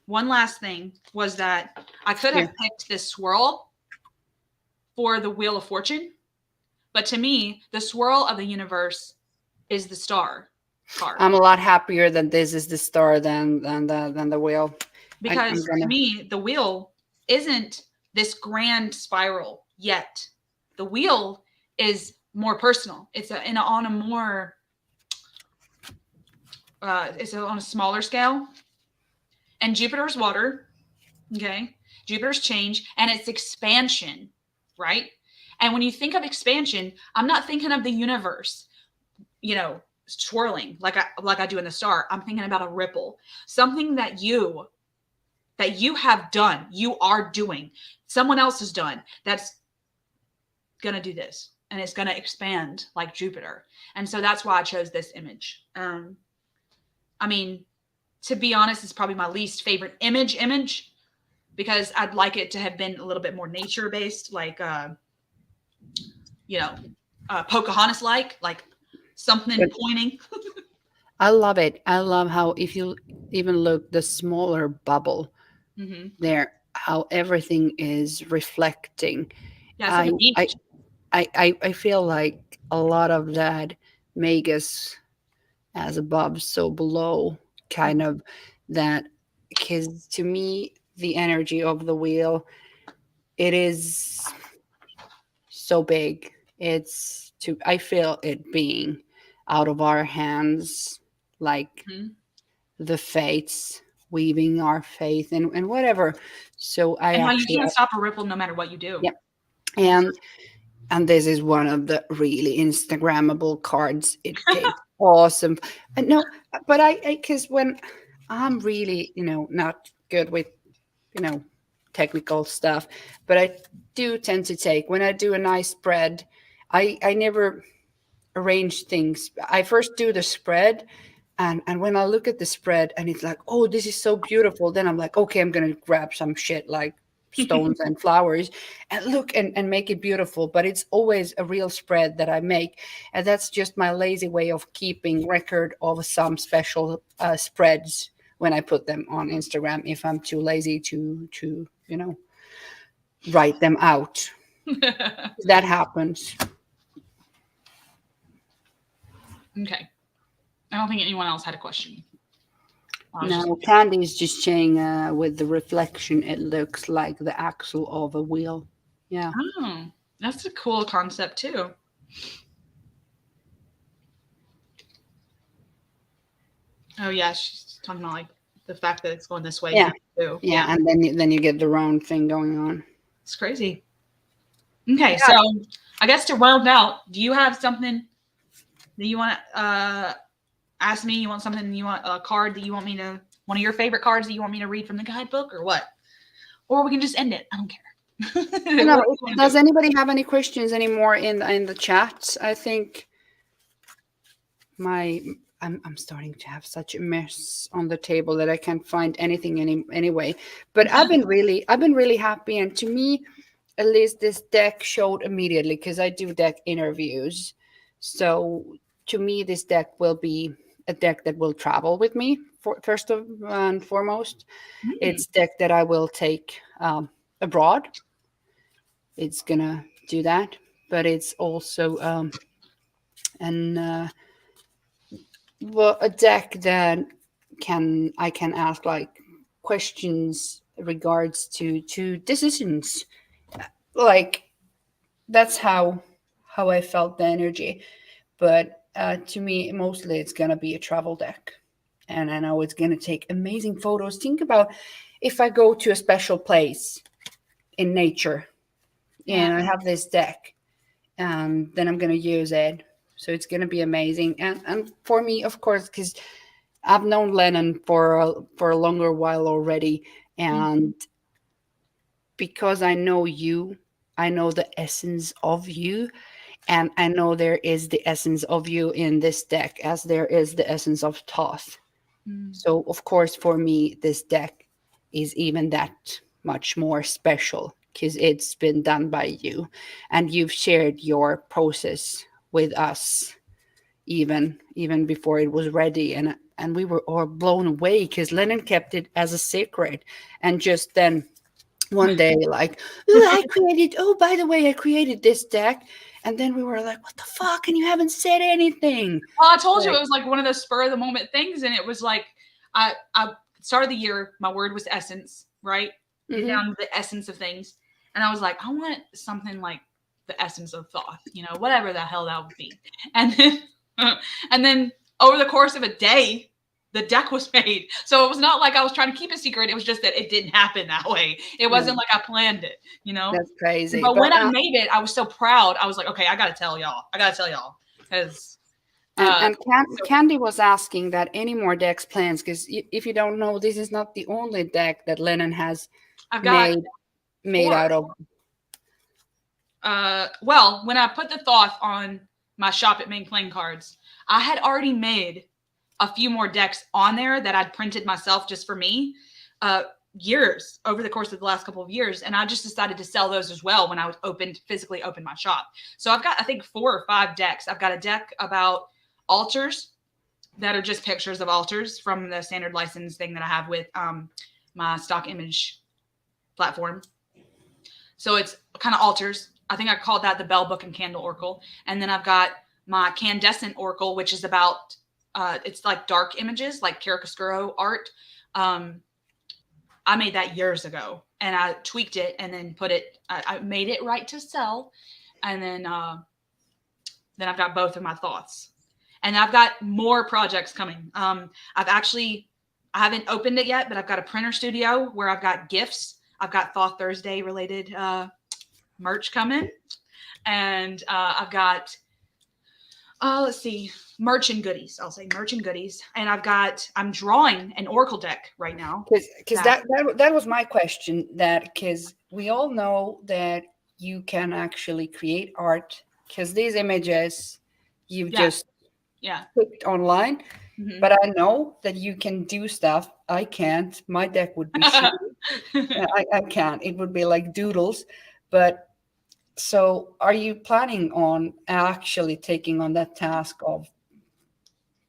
One last thing was that I could have picked this swirl for the Wheel of Fortune, but to me, the swirl of the universe is the star card. I'm a lot happier that this is the star than the wheel, because to me, the wheel isn't this grand spiral yet. The wheel is more personal. It's on a more. It's on a smaller scale, and Jupiter's water, okay? Jupiter's change, and it's expansion, right? And when you think of expansion, I'm not thinking of the universe, swirling like I do in the star. I'm thinking about a ripple, something that you have done, you are doing, someone else has done, that's gonna do this, and it's gonna expand like Jupiter. And so that's why I chose this image. I mean, to be honest, it's probably my least favorite image, because I'd like it to have been a little bit more nature based, like, Pocahontas like something pointing. I love it. I love how, if you even look the smaller bubble there, how everything is reflecting. Yeah, I feel like a lot of that Magus as above, so below, kind of that, because to me, the energy of the wheel, it is so big. I feel it being out of our hands, like the fates weaving our faith and whatever. So you can't stop a ripple no matter what you do. Yeah. And this is one of the really Instagrammable cards. It Awesome. No, but because when I'm really, not good with, you know, technical stuff, but I do tend to take when I do a nice spread. I never arrange things. I first do the spread, and when I look at the spread and it's like, oh, this is so beautiful, then I'm like, okay, I'm gonna grab some shit like stones and flowers and look and make it beautiful. But it's always a real spread that I make, and that's just my lazy way of keeping record of some special spreads when I put them on Instagram if I'm too lazy to write them out. That happens. Okay. I don't think anyone else had a question. Now, Candy's just saying with the reflection, it looks like the axle of a wheel. Yeah. Oh, that's a cool concept too. Oh yeah, she's talking about like the fact that it's going this way. Yeah. Too. Yeah, and then you get the round thing going on. It's crazy. Okay, so I guess to round out, do you have something that you want to ask me? You want something? You want a card that you want me to? One of your favorite cards that you want me to read from the guidebook, or what? Or we can just end it. I don't care. Does anybody have any questions anymore in the chat? I think I'm starting to have such a mess on the table that I can't find anything anyway. But I've been really happy, and to me, at least this deck showed immediately because I do deck interviews. So to me, this deck will be a deck that will travel with me first and foremost. It's deck that I will take abroad. It's gonna do that, but it's also a deck that I can ask like questions regards to decisions. Like that's how I felt the energy. But to me, mostly it's gonna be a travel deck, and I know it's gonna take amazing photos. Think about if I go to a special place in nature, and I have this deck, and then I'm gonna use it. So it's gonna be amazing, and for me, of course, because I've known Lennan for a longer while already, and because I know you, I know the essence of you, and I know there is the essence of you in this deck, as there is the essence of Thoth. So, of course, for me, this deck is even that much more special because it's been done by you, and you've shared your process with us even before it was ready, and we were all blown away because Lennon kept it as a secret, and just then one day like, oh, by the way, I created this deck, and then we were like, what the fuck, and you haven't said anything. Well, I told you it was like one of those spur of the moment things, and it was like I started the year, my word was essence, right? Get down to the essence of things, and I was like, I want something like the essence of Thoth, whatever the hell that would be, and then over the course of a day, the deck was made. So it was not like I was trying to keep a secret. It was just that it didn't happen that way. It wasn't like I planned it, That's crazy. But when I made it, I was so proud. I was like, okay, I got to tell y'all because. Candy was asking that any more decks plans, because if you don't know, this is not the only deck that Lennon has made out of. Well, when I put the Thoth on my shop at Main Playing Cards, I had already made a few more decks on there that I'd printed myself just for me years over the course of the last couple of years. And I just decided to sell those as well when I was physically opened my shop. So I've got, I think, 4 or 5 decks. I've got a deck about altars that are just pictures of altars from the standard license thing that I have with my stock image platform. So it's kind of altars. I think I called that the Bell Book and Candle Oracle. And then I've got my Candescent Oracle, which is about it's like dark images, like chiaroscuro art. I made that years ago, and I tweaked it and then I made it right to sell. And then I've got both of my Thoths, and I've got more projects coming. I haven't opened it yet, but I've got a printer studio where I've got gifts. I've got Thoth Thursday related merch coming, and I've got Let's see. Merch and goodies. I'll say merch and goodies. And I'm drawing an Oracle deck right now. Because that was my question. That because we all know that you can actually create art because these images you've Yeah. just Yeah. put online. Mhm. But I know that you can do stuff. I can't. My deck would be shitty. I can't. It would be like doodles. But so are you planning on actually taking on that task of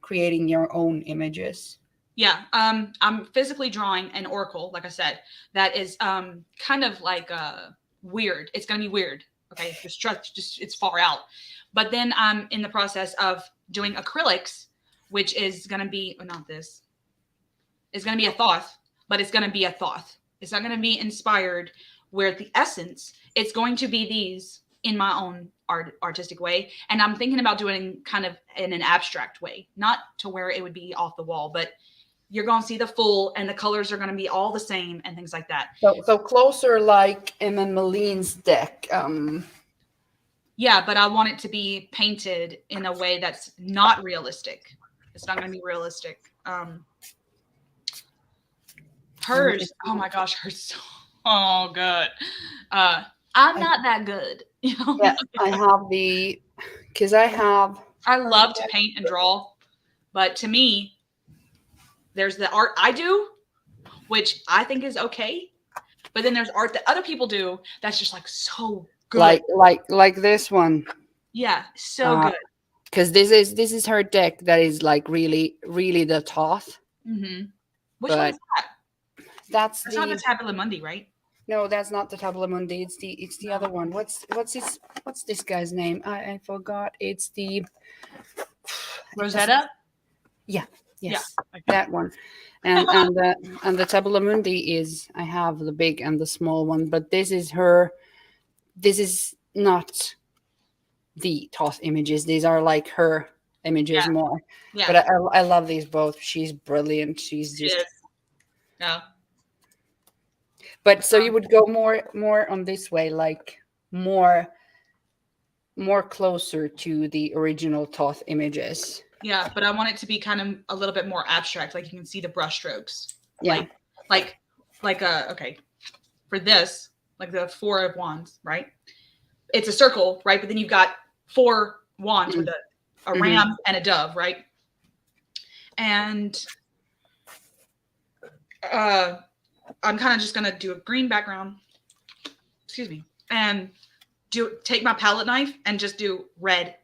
creating your own images? Yeah. I'm physically drawing an Oracle, like I said, that is kind of like weird. It's gonna be weird. Okay. Just it's far out. But then I'm in the process of doing acrylics, which is gonna be not this. It's gonna be a Thoth, but it's gonna be a Thoth. It's not gonna be inspired where the essence, it's going to be these in my own artistic way. And I'm thinking about doing kind of in an abstract way, not to where it would be off the wall, but you're going to see the full and the colors are going to be all the same and things like that. So closer like Emma Maline's deck. Yeah, but I want it to be painted in a way that's not realistic. It's not going to be realistic. Hers, oh my gosh, hers so good. I'm not that good. You know? Yeah, I have because I love to paint and draw, but to me, there's the art I do, which I think is okay, but then there's art that other people do that's just like so good. like this one. Yeah, so good. Because this is her deck that is like really the Thoth. Mm-hmm. Which one is that? That's not the Tabula Mundi, right? No, that's not the Tabula Mundi. It's the other one. What's this guy's name? I forgot. It's the Rosetta. Yeah. Yes. Yeah. Okay. That one. And the Tabula Mundi is I have the big and the small one, but this is her. This is not the Thoth images. These are like her images more. Yeah. But I love these both. She's brilliant. She's just. Yeah. But so you would go more on this way, like more closer to the original Thoth images. Yeah, but I want it to be kind of a little bit more abstract, like you can see the brush strokes. Yeah. Like okay. For this, like the 4 of wands, right? It's a circle, right? But then you've got 4 wands with a ram and a dove, right? And I'm kind of just gonna do a green background, excuse me, and take my palette knife and just do red,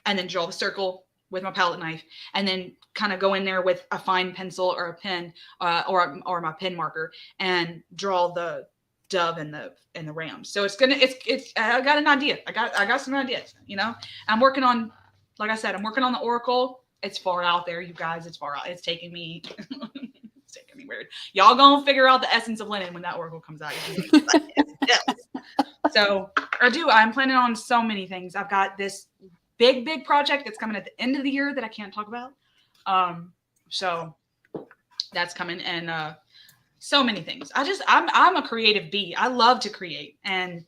and then draw the circle with my palette knife, and then kind of go in there with a fine pencil or a pen or my pen marker and draw the dove and the ram. So it's I got an idea. I got some ideas. You know, I'm working on, like I said, I'm working on the Oracle. It's far out there, you guys. It's far out. It's taking me. It's taking me weird. Y'all gonna figure out the essence of Lennan when that Oracle comes out. So I'm planning on so many things. I've got this big project that's coming at the end of the year that I can't talk about. So that's coming, and so many things. I'm a creative bee. I love to create, and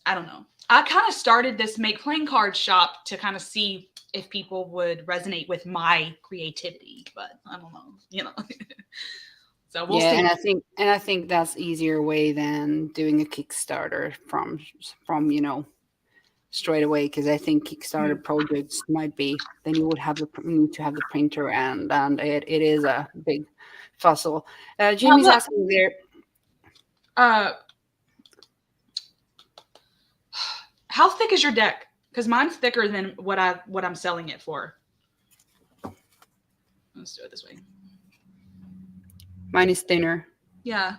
I don't know. I kind of started this make playing card shop to kind of see if people would resonate with my creativity, but I don't know, you know. So we'll see. And I think that's easier way than doing a Kickstarter from straight away, because I think Kickstarter projects might be then you would need to have the printer and it is a big fussle. Jimmy's asking there. How thick is your deck? Because mine's thicker than what I'm selling it for. Let's do it this way. Mine is thinner. Yeah,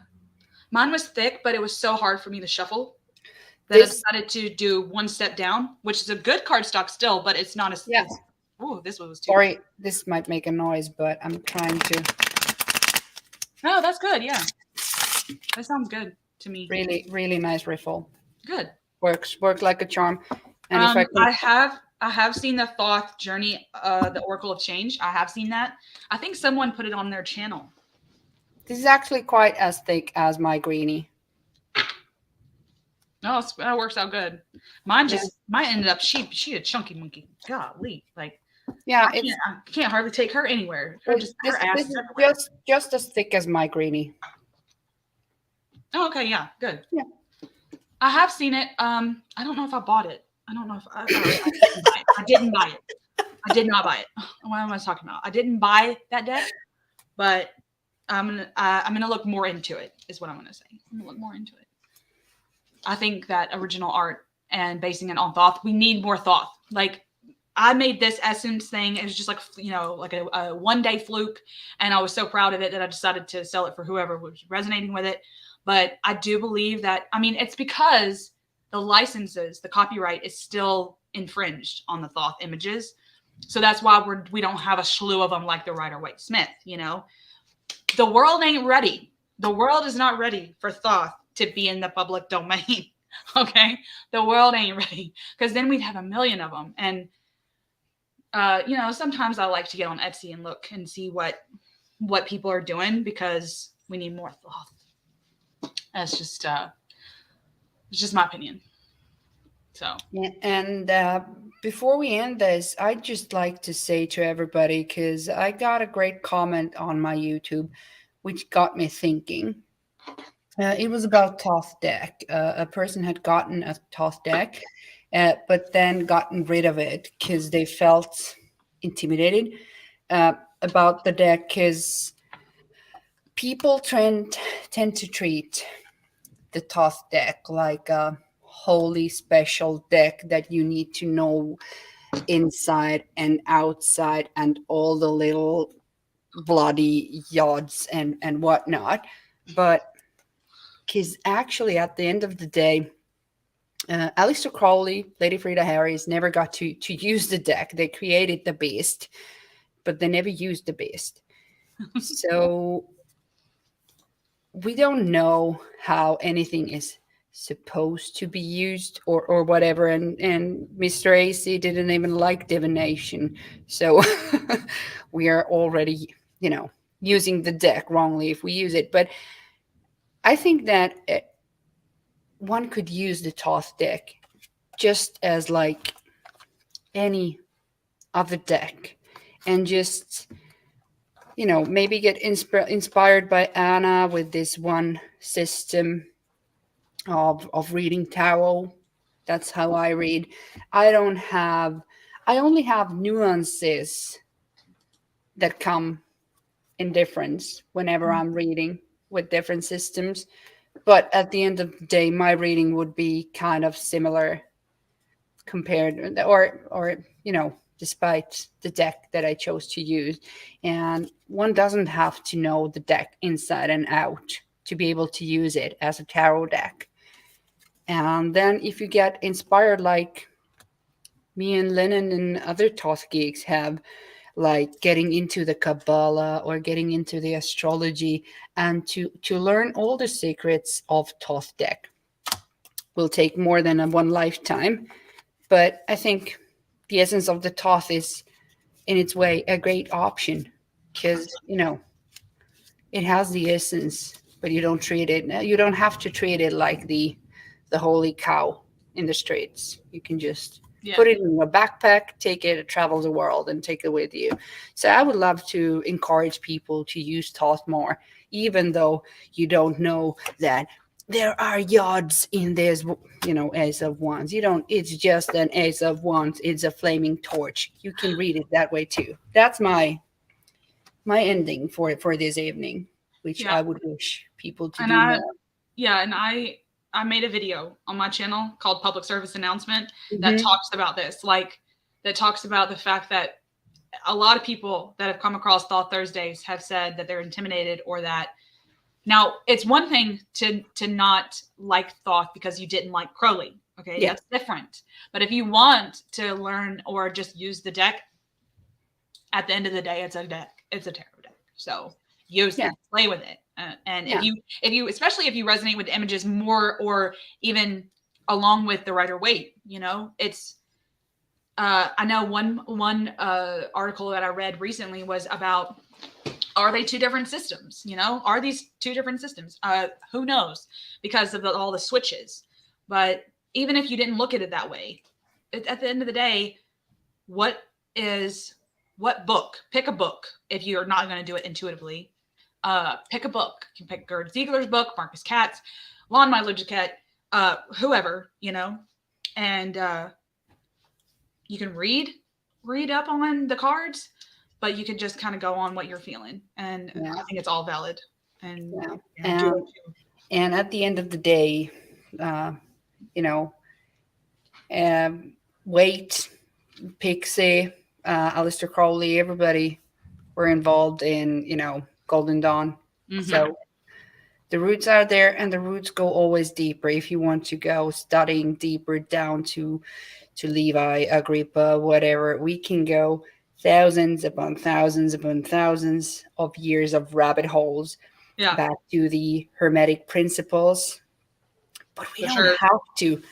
mine was thick, but it was so hard for me to shuffle that I decided to do one step down, which is a good cardstock still, but it's not as. Yeah. Oh, this one was too. Sorry, this might make a noise, but I'm trying to. No, that's good. Yeah, that sounds good to me. Really, really nice riffle. Good. Works like a charm. And if I have seen the Thoth Journey, the Oracle of Change. I have seen that. I think someone put it on their channel. This is actually quite as thick as my greenie. No, that works out good. Yeah, Mine ended up she a chunky monkey. Golly, like yeah. I can't hardly take her anywhere. Her ass This is is everywhere. just as thick as my greenie. Oh, okay, yeah, good. Yeah. I have seen it. I don't know if I bought it. I don't know if I didn't buy it. I didn't buy it. I did not buy it. What am I talking about? I didn't buy that deck, but I'm gonna look more into it. Is what I'm gonna say. I'm gonna look more into it. I think that original art and basing it on Thoth, we need more Thoth. Like I made this essence thing. It was just like like a 1 day fluke, and I was so proud of it that I decided to sell it for whoever was resonating with it. But I do believe that it's because the licenses, the copyright is still infringed on the Thoth images. So that's why we don't have a slew of them like the Rider-Waite Smith. The world ain't ready. The world is not ready for Thoth to be in the public domain. Okay, the world ain't ready because then we'd have a million of them. And sometimes I like to get on Etsy and look and see what people are doing because we need more Thoth. That's just it's just my opinion. So Yeah, and before we end this, I'd just like to say to everybody, because I got a great comment on my YouTube, which got me thinking. It was about Thoth deck. A person had gotten a Thoth deck, but then gotten rid of it because they felt intimidated about the deck, because people tend to treat the Thoth deck like a holy special deck that you need to know inside and outside and all the little bloody yards and whatnot. But because actually, at the end of the day, Aleister Crowley, Lady Frida Harris never got to use the deck. They created the beast, but they never used the beast. So we don't know how anything is supposed to be used or whatever. And Mr. AC didn't even like divination. So we are already, using the deck wrongly if we use it. But I think that one could use the Thoth deck just as like any other deck, and just maybe get inspired by Anna with this one system of reading tarot. That's how I read. I only have nuances that come in difference whenever I'm reading with different systems. But at the end of the day, my reading would be kind of similar compared, or despite the deck that I chose to use. And one doesn't have to know the deck inside and out to be able to use it as a tarot deck. And then if you get inspired like me and Lennan and other Thoth geeks have, like getting into the Kabbalah or getting into the astrology, and to learn all the secrets of Thoth deck, will take more than one lifetime. But I think the essence of the Thoth is, in its way, a great option, because it has the essence, but you don't treat it. You don't have to treat it like the holy cow in the streets. You can just yeah, put it in your backpack, take it, travel the world, and take it with you. So I would love to encourage people to use Thoth more, even though you don't know that there are yards in this, Ace of Wands. You don't. It's just an Ace of Wands. It's a flaming torch. You can read it that way too. That's my ending for this evening, which yeah. I would wish people to And do more. I made a video on my channel called Public Service Announcement that Hmm. talks about this, that talks about the fact that a lot of people that have come across Thought Thursdays have said that they're intimidated, or that now it's one thing to not like Thoth because you didn't like Crowley. Okay, Yeah, that's different. But if you want to learn or just use the deck, at the end of the day, it's a deck. It's a tarot deck. So use yeah, it, play with it. And yeah. especially if you resonate with images more, or even along with the Rider-Waite, it's, I know one article that I read recently was about, are they two different systems? Are these two different systems? Who knows? Because of all the switches. But even if you didn't look at it that way, at the end of the day, what is what book? Pick a book if you're not going to do it intuitively. Pick a book. You can pick Gerd Ziegler's book, Marcus Katz, Lon Milo Cat, whoever, and you can read up on the cards, but you can just kind of go on what you're feeling, and I think it's all valid. And and at the end of the day, you know, Waite, Pixie, Aleister Crowley, everybody were involved in, Golden Dawn. Mhm. So the roots are there, and the roots go always deeper. If you want to go studying deeper down to Levi, Agrippa, whatever, we can go thousands upon thousands of years of rabbit holes yeah, back to the Hermetic principles. But we For don't sure. have to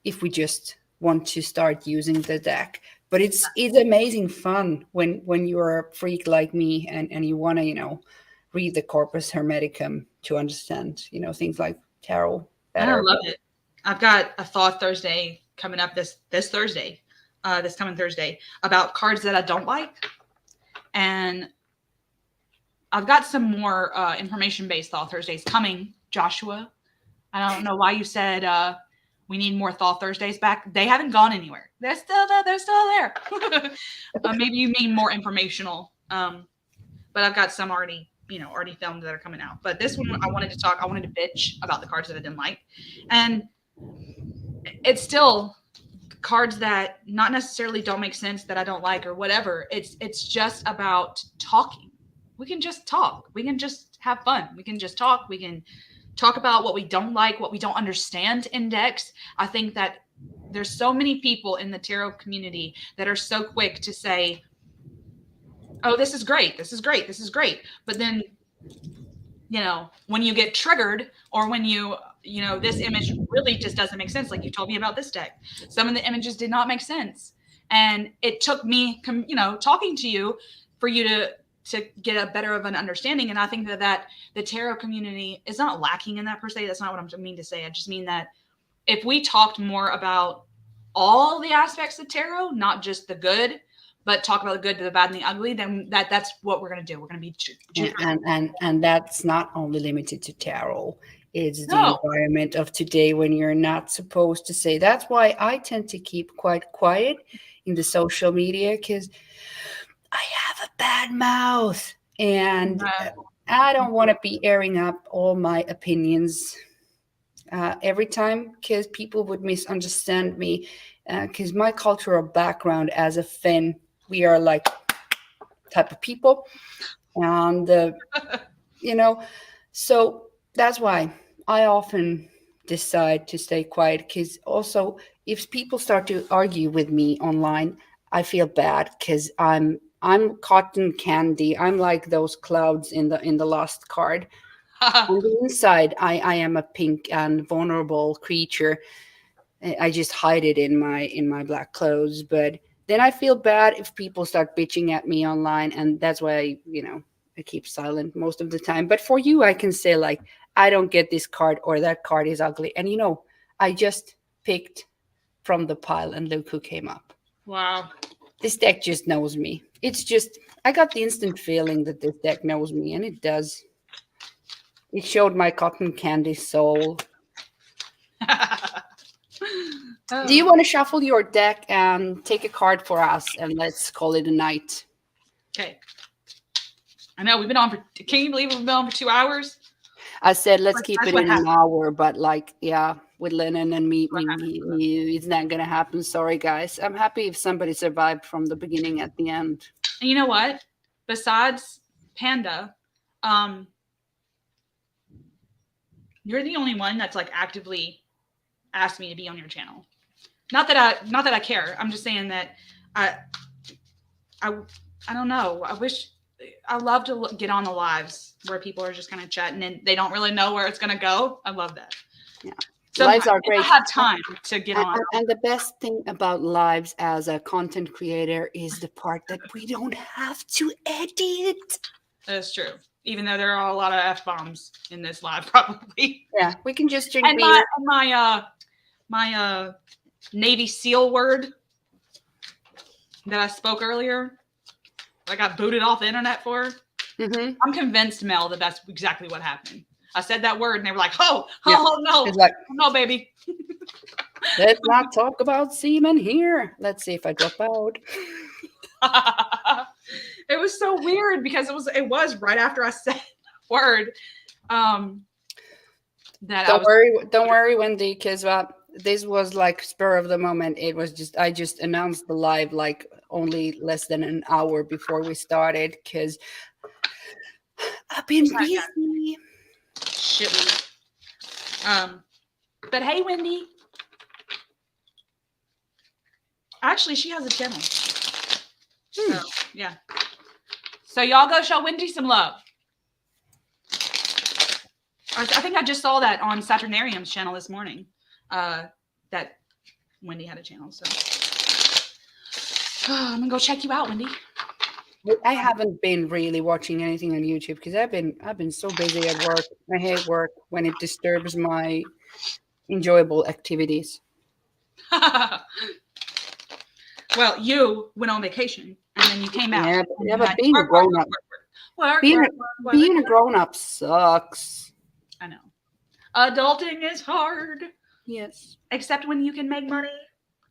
if we just want to start using the deck. But it's amazing fun when you're a freak like me, and you want to, read the Corpus Hermeticum to understand, things like tarot and I better. love it. I've got a Thoth Thursday coming up this Thursday, this coming Thursday, about cards that I don't like, and I've got some more information-based Thoth Thursdays coming. Joshua, I don't know why you said we need more Thoth Thursdays back. They haven't gone anywhere. They're still there. They're still there. Maybe you mean more informational. But I've got some already filmed that are coming out. But this one, I wanted to bitch about the cards that I didn't like. And it's still cards that not necessarily don't make sense, that I don't like or whatever. It's just about talking. We can just talk. We can just have fun. We can just talk. We can talk about what we don't like, what we don't understand in decks. I think that there's so many people in the tarot community that are so quick to say, oh, this is great. This is great. This is great. But then, when you get triggered, or when this image really just doesn't make sense. Like you told me about this deck. Some of the images did not make sense. And it took me, talking to you for you to get a better of an understanding. And I think that the tarot community is not lacking in that per se. That's not what I mean to say. I just mean that if we talked more about all the aspects of tarot, not just the good, but talk about the good, the bad, and the ugly, then that's what we're going to do. We're going to be and that's not only limited to tarot. It's the environment of today when you're not supposed to say. That's why I tend to keep quite quiet in the social media, because I have a bad mouth, and I don't want to be airing up all my opinions every time, because people would misunderstand me, because my cultural background as a Finn, we are like type of people, and so that's why I often decide to stay quiet, because also if people start to argue with me online, I feel bad, because I'm cotton candy. I'm like those clouds in the last card. On the inside, I am a pink and vulnerable creature. I just hide it in my black clothes. But then I feel bad if people start bitching at me online, and that's why I keep silent most of the time. But for you, I can say, like, I don't get this card, or that card is ugly, and I just picked from the pile, and look who came up. Wow. This deck just knows me. It's just, I got the instant feeling that this deck knows me, and it does. It showed my cotton candy soul. Do you want to shuffle your deck and take a card for us, and let's call it a night? Okay. I know we've been on can you believe we've been on for 2 hours? I said let's keep it in an hour, but with Lennan and me, it's not gonna happen. Sorry, guys. I'm happy if somebody survived from the beginning at the end. And you know what? Besides Panda, you're the only one that's like actively asked me to be on your channel. Not that I care. I'm just saying that I don't know. I love to get on the lives where people are just kind of chatting and they don't really know where it's going to go. I love that. Yeah. Lives are great. I have time to get on. And the best thing about lives as a content creator is the part that we don't have to edit. That's true. Even though there are a lot of F-bombs in this live, probably. Yeah, we can just drink beer. my Navy SEAL word that I spoke earlier. I got booted off the internet for. Mm-hmm. I'm convinced, Mel, that that's exactly what happened. I said that word and they were like, Yeah. no, It's like, no, baby. let's not talk about semen here. Let's see if I drop out. It was so weird because it was right after I said the word. Don't worry, Wendy, because this was like spur of the moment. It was just I just announced the live like only less than an hour before we started because I've been busy. Shit. But hey, Wendy. Actually, she has a channel. So, yeah. So y'all go show Wendy some love. I think I just saw that on Saturnarium's channel this morning. That Wendy had a channel. So I'm gonna go check you out, Wendy. I haven't been really watching anything on YouTube because I've been so busy at work. I hate work when it disturbs my enjoyable activities. Well, you went on vacation and then you came out. Yeah, but being a grown up, being a grown up sucks. I know. Adulting is hard. Yes. Except when you can make money.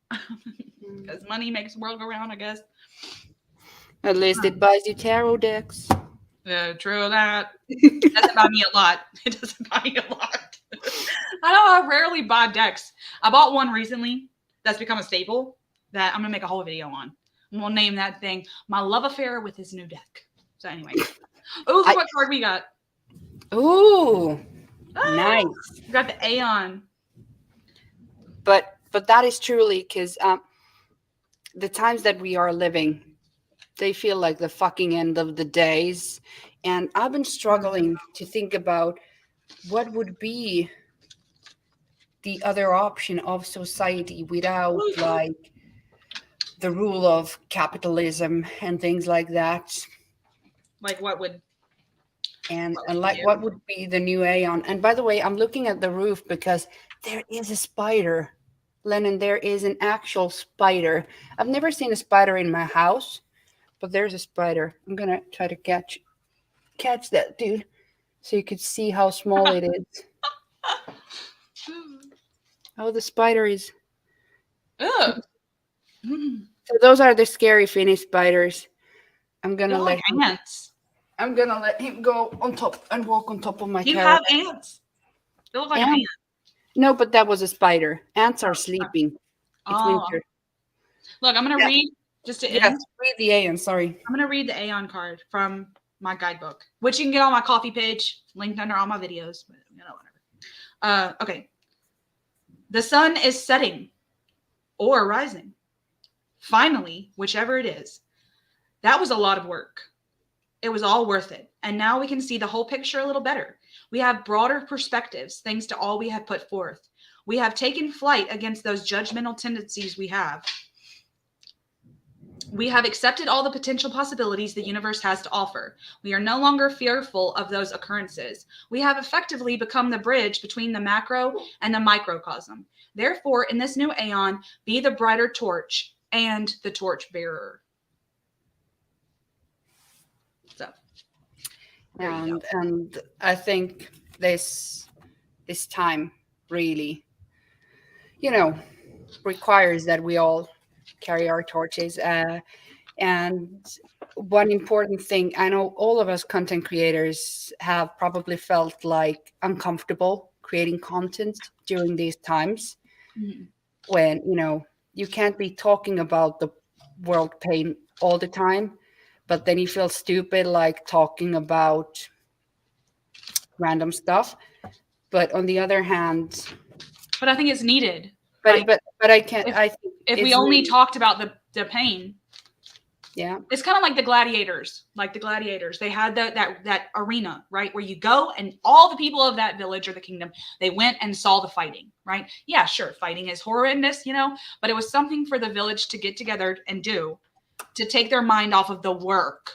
Because money makes the world go round, I guess. At least it buys you tarot decks. Yeah, true that. It doesn't buy me a lot. It doesn't buy me a lot. I rarely buy decks. I bought one recently that's become a staple that I'm going to make a whole video on. And we'll name that thing My Love Affair with His New Deck. So anyway. Oh, look what card we got. Ooh. Nice. We got the Aeon. But that is truly because the times that we are living, they feel like the fucking end of the days. And I've been struggling to think about what would be the other option of society without like the rule of capitalism and things like that. Like what would what would be the new Aeon? And by the way, I'm looking at the roof because there is a spider. Lennon, there is an actual spider. I've never seen a spider in my house, but there's a spider. I'm gonna try to catch that dude so you could see how small it is. Oh, the spider is. Ugh. So those are the scary Finnish spiders. I'm gonna let him. Ants. I'm gonna let him go on top and walk on top of my. You have ants. They look like an ant. No, but that was a spider. Ants are sleeping. It's winter. Look, I'm gonna read just to end. Read the Aeon. Sorry. I'm gonna read the Aeon card from my guidebook, which you can get on my coffee page, linked under all my videos. But, whatever. Okay. The sun is setting or rising. Finally, whichever it is. That was a lot of work. It was all worth it. And now we can see the whole picture a little better. We have broader perspectives thanks to all we have put forth. We have taken flight against those judgmental tendencies we have. We have accepted all the potential possibilities the universe has to offer. We are no longer fearful of those occurrences. We have effectively become the bridge between the macro and the microcosm. Therefore, in this new Aeon, be the brighter torch and the torch bearer. So, and I think this time really, requires that we all carry our torches. And one important thing, I know all of us content creators have probably felt like uncomfortable creating content during these times when, you can't be talking about the world pain all the time, but then you feel stupid like talking about random stuff. But on the other hand, but I think it's needed. But I can't. If we only talked about the pain, yeah, it's kind of like the gladiators. Like the gladiators, they had that arena, right, where you go and all the people of that village or the kingdom, they went and saw the fighting, right? Yeah, sure, fighting is horrendous, but it was something for the village to get together and do, to take their mind off of the work,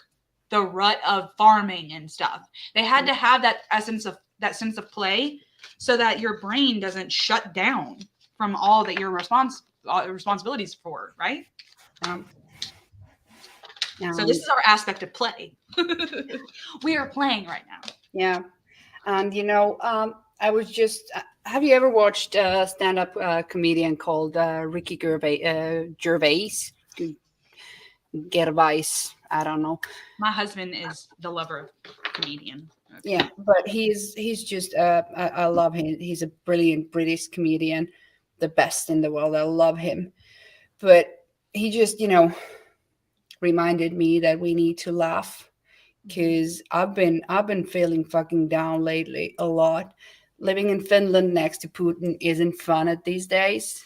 the rut of farming and stuff. They had to have that sense of play, so that your brain doesn't shut down from all that your responsibilities for, right? Um, So this is our aspect of play. We are playing right now. yeah. And I was just. Have you ever watched a stand-up comedian called Ricky Gervais? Get advice. I don't know. My husband is the lover of comedian. Okay. Yeah, but he's just I love him. He's a brilliant British comedian, the best in the world. I love him. But he just reminded me that we need to laugh because I've been feeling fucking down lately a lot. Living in Finland next to Putin isn't fun at these days.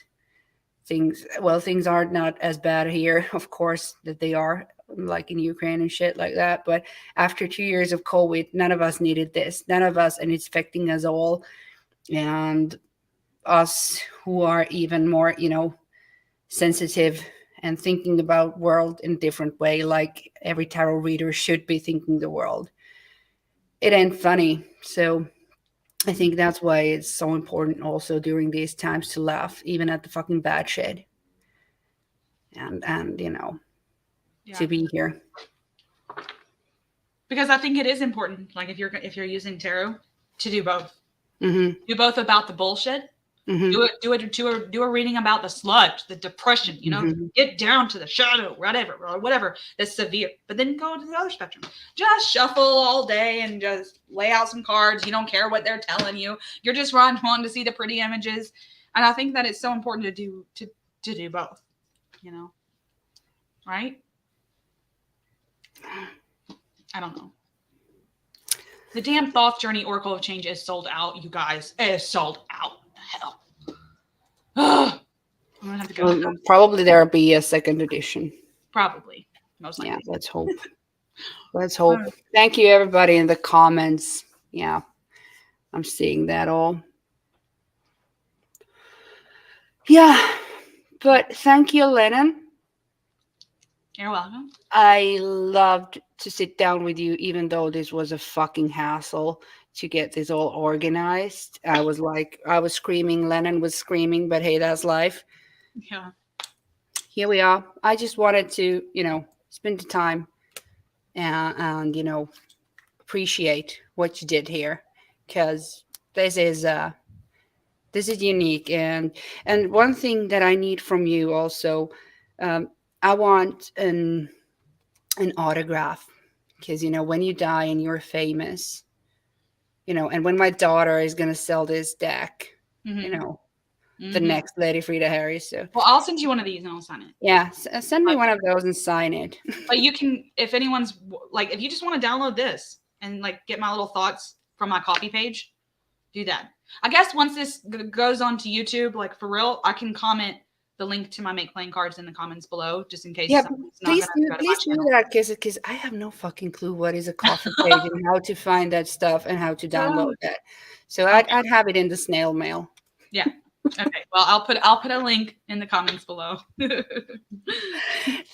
Things are not as bad here, of course, that they are like in Ukraine and shit like that. But after 2 years of COVID, none of us needed this. None of us, and it's affecting us all. And us who are even more, sensitive and thinking about world in a different way, like every tarot reader should be thinking the world. It ain't funny. So I think that's why it's so important also during these times to laugh, even at the fucking bad shit. And Yeah. to be here. Because I think it is important, like if you're using tarot, to do both. Mm-hmm. Do both about the bullshit. Mm-hmm. Do a reading about the sludge, the depression. Mm-hmm. Get down to the shadow, whatever that's severe. But then go to the other spectrum. Just shuffle all day and just lay out some cards. You don't care what they're telling you. You're just wanting to see the pretty images. And I think that it's so important to do both. Right? I don't know. The damn Thoth Journey Oracle of Change is sold out, you guys. It is sold out. Hell. I'm gonna have to go. Probably there'll be a second edition. Probably. Most likely. Yeah, let's hope. Let's hope. Thank you, everybody, in the comments. Yeah, I'm seeing that all. Yeah, but thank you, Lennan. You're welcome. I loved to sit down with you, even though this was a fucking hassle to get this all organized. I was screaming, Lennan was screaming, but hey, that's life. Yeah. Here we are. I just wanted to, spend the time and appreciate what you did here, because this is unique. And one thing that I need from you also, I want an autograph, because when you die and you're famous, and when my daughter is going to sell this deck, the next Lady Frida Harris. So, well, I'll send you one of these and I'll sign it. Yeah, send me one of those and sign it. But you can, if anyone's like, if you just want to download this and like get my little thoughts from my copy page, do that. I guess once this goes onto YouTube, like for real, I can comment the link to my make playing cards in the comments below, just in case. Yeah, please do that, because I have no fucking clue what is a coffee page and how to find that stuff and how to download that. So I'd have it in the snail mail. Yeah. Okay. Well, I'll put a link in the comments below.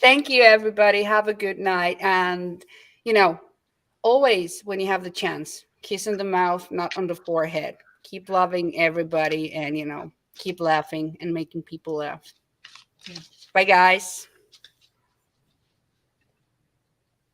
Thank you, everybody. Have a good night, and always when you have the chance, kiss in the mouth, not on the forehead. Keep loving everybody, and keep laughing and making people laugh. Yeah. Bye, guys.